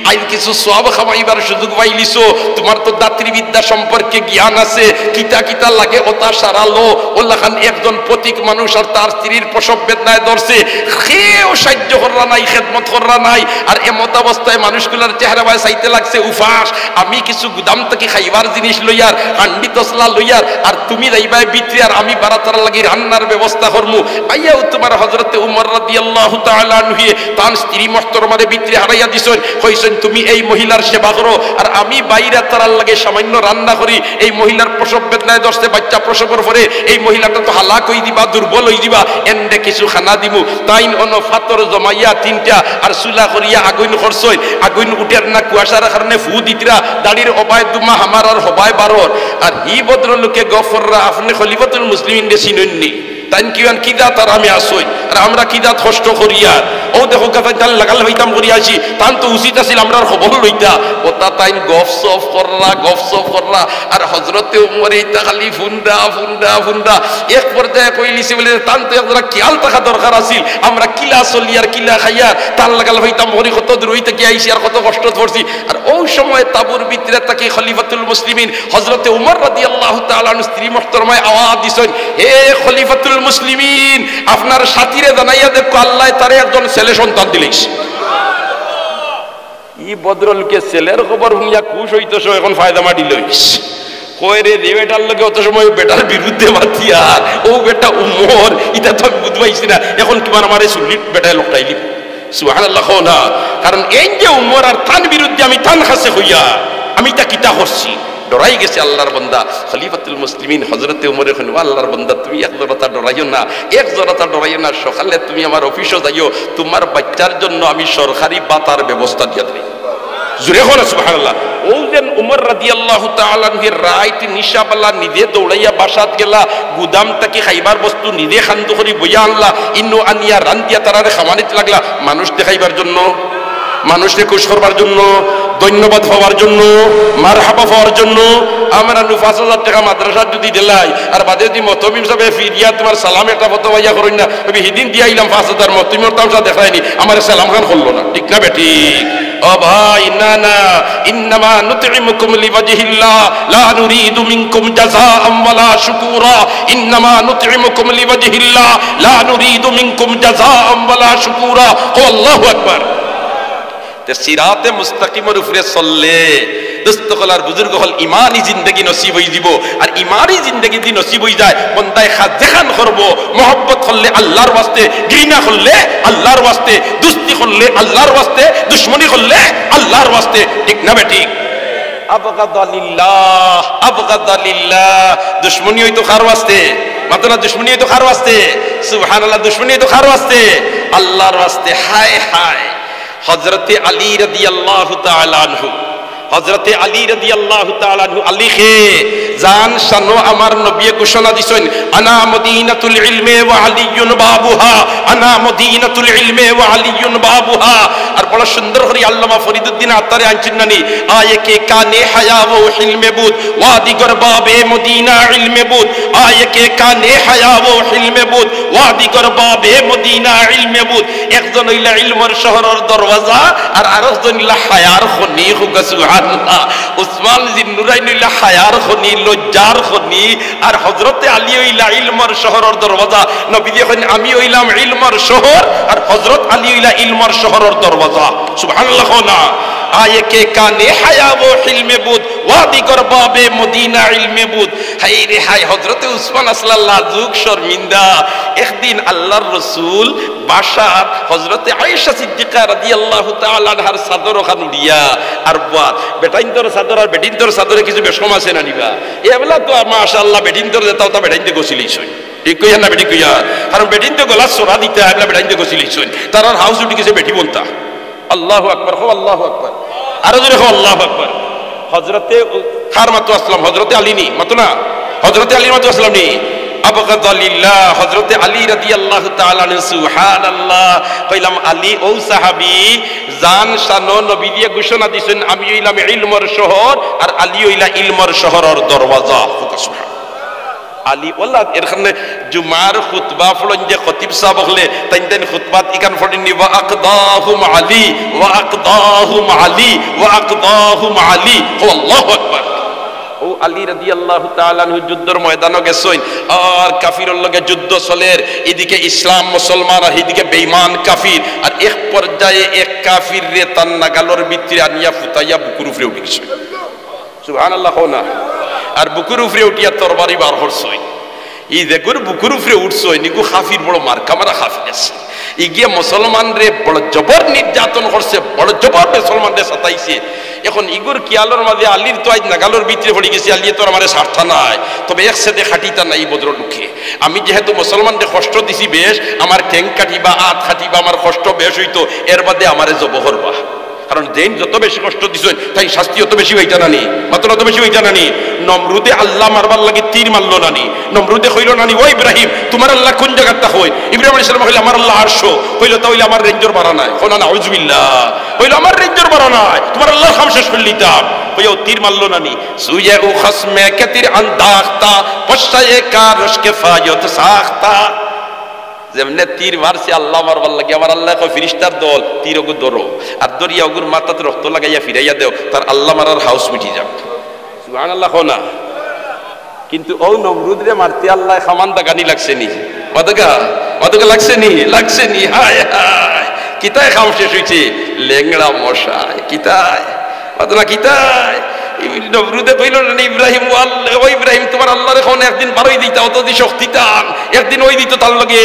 আইন কিছু সওয়াব খামাইবার সুযোগ পাইলিছো, তোমার তো দাত্রীবিদ্যা সম্পর্কে জ্ঞান আছে, কিতা কিতা লাগে ওটা সারালো। ওল্লাখান একজন প্রতীক মানুষ আর তার স্ত্রীর প্রসব বেদনায় ধরছে, কেউ সাহায্য করা নাই, খেদমত করা নাই, আর এমত অবস্থায় মানুষগুলার চেহারা বাই চাইতে লাগছে উফা মাস আমি কিছু গুদাম থেকে খাইবার জিনিস লইয়ার হান্ডি তসলা লইয়ার আর তুমি যাইবাই ভিতরে আর আমি বারাতার লাগি রান্নার ব্যবস্থা করমু আইয়াও তোমার হযরতে উমর রাদিয়াল্লাহু তাআলা আনহু তার স্ত্রী মুহতারমারে ভিতরে হারাইয়া দিছেন কইছেন তুমি এই মহিলার সেবা করো আর আমি বাইরে তারার লাগে সামান্য রান্না করি এই মহিলার প্রসব বেদনায় দশতে বাচ্চা প্রসবের পরে এই মহিলাটা তো হালাক হই দিবা দুর্বল হই দিবা এন্ডে কিছু খানা দিমু তাইন অন ফাতর জমাইয়া তিনটা আর সুলা করিয়া আগুন করছই আগুন উঠের না কুয়াশার কারণে ফু দিতরা দাড়ির অবায় দুমা আমার আর হবায় বারর আর ই ভদ্রলোকে গফররা আপনি খলিফাতুল মুসলিমিন দে চিনননি তাইন কিয়ান কিদাত আর আমি আসই আর আমরা কিদাত কষ্ট করিয়া ও দেখো কথা জান লাগাল হইতাম করিয়াছি তান তো উচিত আছিল আমরার খবর লইতা ওটা তাইন গফসফ কররা আর হযরতে উমর এইটা খালি ফুন্ডা ফুন্ডা ফুন্ডা এক পর্যায়ে কইলিছি বলে তান তো একজরা খেয়াল থাকা দরকার আছিল আমরা কিলা চলি আর কিলা খাইয়া তান লাগাল হইতাম করি কত দূর হইতে কি আইছি আর কত কষ্ট পড়ছি আর ওই সময় তাবুর ভিতরে তাকে খলিফাতুল মুসলিমিন হযরতে উমর রাদিয়াল্লাহু তাআলা আনহু স্ত্রী মুহতারমায় আওয়াজ দিছেন হে খলিফাতুল মুসলিমিন আপনার সাথীরে জানাইয়া দেখো আল্লাহ তারে একজন ছেলে সন্তান দিলেন ই বদরলকে ছেলের খবর শুনিয়া খুশ হইতেছ এখন ফায়দা মাটি লইস কইরে দে বেটার লগে অত সময় বেটার বিরুদ্ধে মাতিয়া ও বেটা উমর এটা তো বুঝবাইছি না এখন তোমার আমারে সুল্লি বেটায় লোকটাইলি সুবহানাল্লাহ না কারণ এই যে উমর আর তার বিরুদ্ধে আমি তান খাসে হইয়া আমি তা কিতা করছি ডরাই গেছে আল্লাহর বান্দা খলিফাতুল মুসলিমিন হযরতে উমরের কইলেন আল্লাহর বান্দা তুমি এক জনতা ডরাইও না সকালে তুমি আমার অফিসে যাইও তোমার বাচ্চার জন্য আমি সরকারি বাতার ব্যবস্থা দিয়া দেই জুরে হলো সুবহানাল্লাহ ও যেন উমর রাদিয়াল্লাহু তাআলা এর রাইট নিশাবালা নিজে দৌড়াইয়া বাসাত গেলা গুদাম থেকে খাইবার বস্তু নিজে খান্দু করি বইয়া আনলা ইন্নু আনিয়া রান্দিয়া তারারে খাওয়ানিতে লাগলা মানুষ দেখাইবার জন্য মানুষকে খুশ করবার জন্য ধন্যবাদ পাওয়ার জন্য মারহাবা পাওয়ার জন্য আমরা ৫,০০০ টাকা মাদ্রাসা যদি দিলাই আর বাদে যদি মতমিম সাহেব ফিরিয়া তোমার সালাম একটা ফটো ভাইয়া করুন না আমি হিদিন দিয়ে আইলাম ৫,০০০ মতমিমর তামসা দেখায়নি আমার সালাম খান করলো না ঠিক না বেটি ও ভাই না না ইন্নামা নুতইমুকুম লিওয়াজহিল্লাহ লা নুরিদু মিনকুম জাযাআম ওয়ালা শুকুরা ইন্নামা নুতইমুকুম লিওয়াজহিল্লাহ লা নুরিদু মিনকুম জাযাআম ওয়ালা শুকুরা আল্লাহু আকবার তে সিরাতে মুস্তাকিমের উপরে চললে দস্তকলার বুজুর্গ হল ইমানি জিন্দেগি নসিব হই দিব আর ইমানি জিন্দেগি যদি নসিব হই যায় বন্দায় খাজেখান করব মহব্বত করলে আল্লাহর ওয়াস্তে ঘৃণা করলে আল্লাহর ওয়াস্তে দুস্তি করলে আল্লাহর ওয়াস্তে দুশমনি করলে আল্লাহর ওয়াস্তে ঠিক না বেঠিক আবগাদালিল্লাহ দুশমনি হইতো কার ওয়াস্তে মাত্র দুশমনি হইতো কার ওয়াস্তে সুবহানাল্লাহ দুশমনি হইতো কার ওয়াস্তে আল্লাহর ওয়াস্তে হায় হায় হযরতে আলী রাদিয়াল্লাহু তাআলা আনহু হযরতে আলী রাদিয়াল্লাহু তাআলা আনহু আলী খে জান শানো আমার নবী ঘোষণা দিছেন আনা মদিনাতুল ইলমে ওয়া আলিয়ুন বাবুহা আনা মদিনাতুল ইলমে ওয়া আলিয়ুন বাবুহা আর বড় সুন্দর করে আল্লামা ফরিদউদ্দিন আতারে আনচিনানি আয়ে কে কানে হায়া ও ইলমে বুদ ওয়াদি গরবাবে মদিনা ইলমে বুদ আয়ে কে কানে হায়া ও ইলমে বুদ ওয়াদি গরবাবে মদিনা ইলমে বুদ একজন হইলা ইলমের শহরের দরওয়াজা আর আরেকজন হইলা হায়ার খনি সুবহানাল্লাহ উসমান জিন নুরাইন হইলা হায়ার খনি লজ্জার খনি আর হযরতে আলী হইলা ইলমের শহরের দরওয়াজা নবীজি কইলেন আমি হইলাম ইলমের শহর আর হযরত আলী হইলা ইলমের শহরের দরওয়াজা সুবহানাল্লাহ না আয়ে কে কানে হায়া ও ইলমে বুদ ওয়াদি গরবাবে মদিনা ইলমে বুদ হায় রে হায় হযরতে উসমান আসলাল্লাহ যুগ শর্মিন্দা একদিন আল্লাহর রাসূল বাসার হযরতে আয়েশা সিদ্দিকা রাদিয়াল্লাহু তাআলা আনহার চাদর খান উড়িয়া আর বেটাইন্তর চাদর আর বেটিন্তর চাদরে কিছু বেশম আছে না নিবা এবেলা তো মাশাআল্লাহ বেটিন্তর যেতাও তা বেটাইতে গছিলিছই ঠিক কইয়া না বেটি কইয়া কারণ বেটিনতে গলা সরা দিতে এবলা বেটাইতে গছিলিছই তার আর হাউস উঠি কিছু বেটি বলতা আল্লাহু আকবার হো আল্লাহু আকবার আর জোরে হো আল্লাহু আকবার হযরতে খার মাতু আসলাম হযরতে আলী নি মাতু না হযরতে আলী মাতু আসলাম নি আবগাদালিল্লাহ হযরতে আলী রাদিয়াল্লাহু তাআলা আনহু সুবহানাল্লাহ কইলাম আলী ও সাহাবী জান শানো নবী দিয়ে ঘোষণা দিছেন আমি হইলাম ইলমের শহর আর আলী হইলা ইলমের শহরের দরওয়াজা সুবহানাল্লাহ আলী ওয়াল্লাহ এরখানে জুমার খুতবা পড়েন যে খতিব সাহেব হলে তাইন খুতবাত ইকান পড়েননি ওয়া আকদাহুম আলী ওয়া আকদাহুম আলী ওয়া আকদাহুম আলী আল্লাহু আকবার ও আলী রাদিয়াল্লাহু তাআলা আনহু যুদ্ধের ময়দানে গেছেন আর কাফিরের লগে যুদ্ধ চলের, এদিকে ইসলাম মুসলমান আর এদিকে বেঈমান কাফির, আর এক পর্যায়ে এক কাফির রে তার নাগালর ভিতরে আনিয়া ফুটাইয়া বুকুর উপরে উঠে গেছে। সুবহানাল্লাহ না? আর বুকুর উপরে উঠিয়া তরবারি বার করছে। এই দেখুর বুকুর উপরে উঠছে নিকু কাফির বড় মার্কা মারা কাফির আছে, ইগিয়ে মুসলমান রে বড় জবর নির্যাতন করছে, বড় জবর মুসলমান রে সাতাইছে। এখন ইগুর কিয়ালোর মাঝে আলীর তো আজ নাগালোর ভিতরে পড়ে গেছি, আলিয়ে তো আমার স্বার্থা নাই, তবে একসাথে খাটিতা নাই বদ্র লুকে। আমি যেহেতু মুসলমানদের কষ্ট দিছি বেশ, আমার ঠ্যাং কাটিবা আত খাটিবা আমার কষ্ট বেশ হইতো, এর বাদে আমারে জব করবা। কারণ যেন যত বেশি কষ্ট দিছেন তাই শাস্তি অত বেশি হইতা নানি, মাত্র অত বেশি হইতা নানি। নমরুদে আল্লাহ মারবার লাগে তীর মারলো নানি, নমরুদে কইল নানি ও ইব্রাহিম তোমার আল্লাহ কোন জায়গাটা হই? ইব্রাহিম আলাইহিস সালাম কইল আমার আল্লাহ আরশো। কইল তাহলে আমার রেঞ্জর বাড়া নাই, কইল না আউযুবিল্লাহ, কইল আমার রেঞ্জর বাড়া নাই, তোমার আল্লাহ খাম শেষ করে লিতাম। কইও তীর মারলো নানি, সুয়ে ও খসমে কে তীর আন্দাখতা পশায়ে কারশ কে ফায়ত সাখতা। যেমনে তীর মারছে আল্লাহ মারবার লাগে, আমার আল্লাহ কয় ফিরিস্তার দল তীর ওগু ধরো আর দরিয়া ওগুর মাথাতে রক্ত লাগাইয়া ফিরাইয়া দেও, তার আল্লাহ মারার হাউস মিটি যাক। সুবহানাল্লাহ না? কিন্তু ও নমরুদ রে মারতে আল্লাহ খামান্দা গানি লাগছে নি, মাদকা লাগছে নি, লাগছে নি। হায় হায় কিতায় খাম শেষ হইছে, লেংড়া মশায় কিতায় মাদনা কিতায়। নমরুদে কইল না ইব্রাহিম ও ইব্রাহিম তোমার আল্লাহ রে কোন একদিন বারোই দিতা, অত দি শক্তি তান একদিন ওই দিত তার লগে।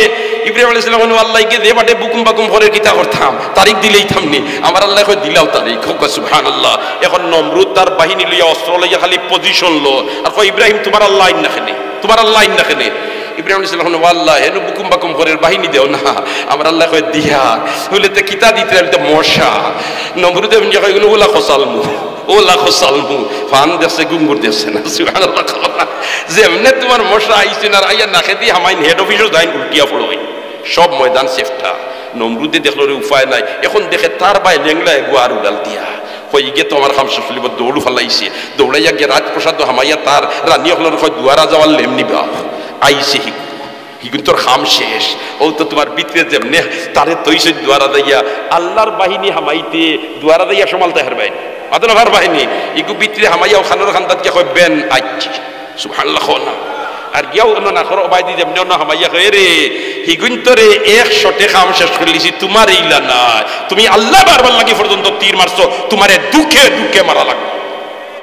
ইব্রাহিম আলাইহিস সালাম আল্লাহকে দে বাটে বুকুম বাকুম ভরে কিতা করতাম, তারিখ দিলেই থামনি। আমার আল্লাহ কই দিলাও তারিখ, সুবহানাল্লাহ। এখন নমরুদ তার বাহিনী লইয়া অস্ত্র লইয়া খালি পজিশন লো আর কই ইব্রাহিম তোমার আল্লাহ আইন না খেনে, তোমার আল্লাহ আইন না খেনে। ইব্রাহিম আলাইহিস সালাম আল্লাহ হেন বুকুম বাকুম ভরে বাহিনী দেও না, আমার আল্লাহ কই দিয়া হইলে তে কিতা দিতে তো মশা। নমরুদে কই ওলা খসালমু, ওলা খসালমু ফান দেশে গুঙ্গুর দেশে না। সুবহানাল্লাহ। যেমনে তোমার মশা আইছে না আইয়া না খেদি হামাইন হেড অফিসও যাইন উল্টিয়া পড়ই, সব ময়দান সেফটা। নমরুদে দেখলো রে উপায় নাই, এখন দেখে তার বাই লেংলা গোয়ার উড়াল দিয়া কই গে তোমার খাম শেষ হইব, দৌড় ফালাইছে, দৌড়াইয়া গিয়ে রাজপ্রসাদ হামাইয়া তার রানী হলের কয় দুয়ারা যাওয়ার লেম নিবা আইছে হিগুন তোর খাম শেষ। ও তো তোমার ভিতরে যেমনে তারে তৈছে দুয়ারা দাইয়া আল্লাহর বাহিনী হামাইতে দুয়ারা দাইয়া সমালতে হারবাই আদনাভার বাহিনী ইগু ভিতরে হামাইয়া খানোর খান্দাতকে কয় বেন আইছি। সুবহানাল্লাহ না? আর গিয়াও না খর ওবাইদি যেমনি না হামাইয়া কয় রে হিগুন তোরে 100 খাম শেষ করে লিছি, তোমার এইলা না, তুমি আল্লাহ বারবার লাগি পর্যন্ত তীর মারছো, তোমারে দুঃখে দুঃখে মারা লাগবে।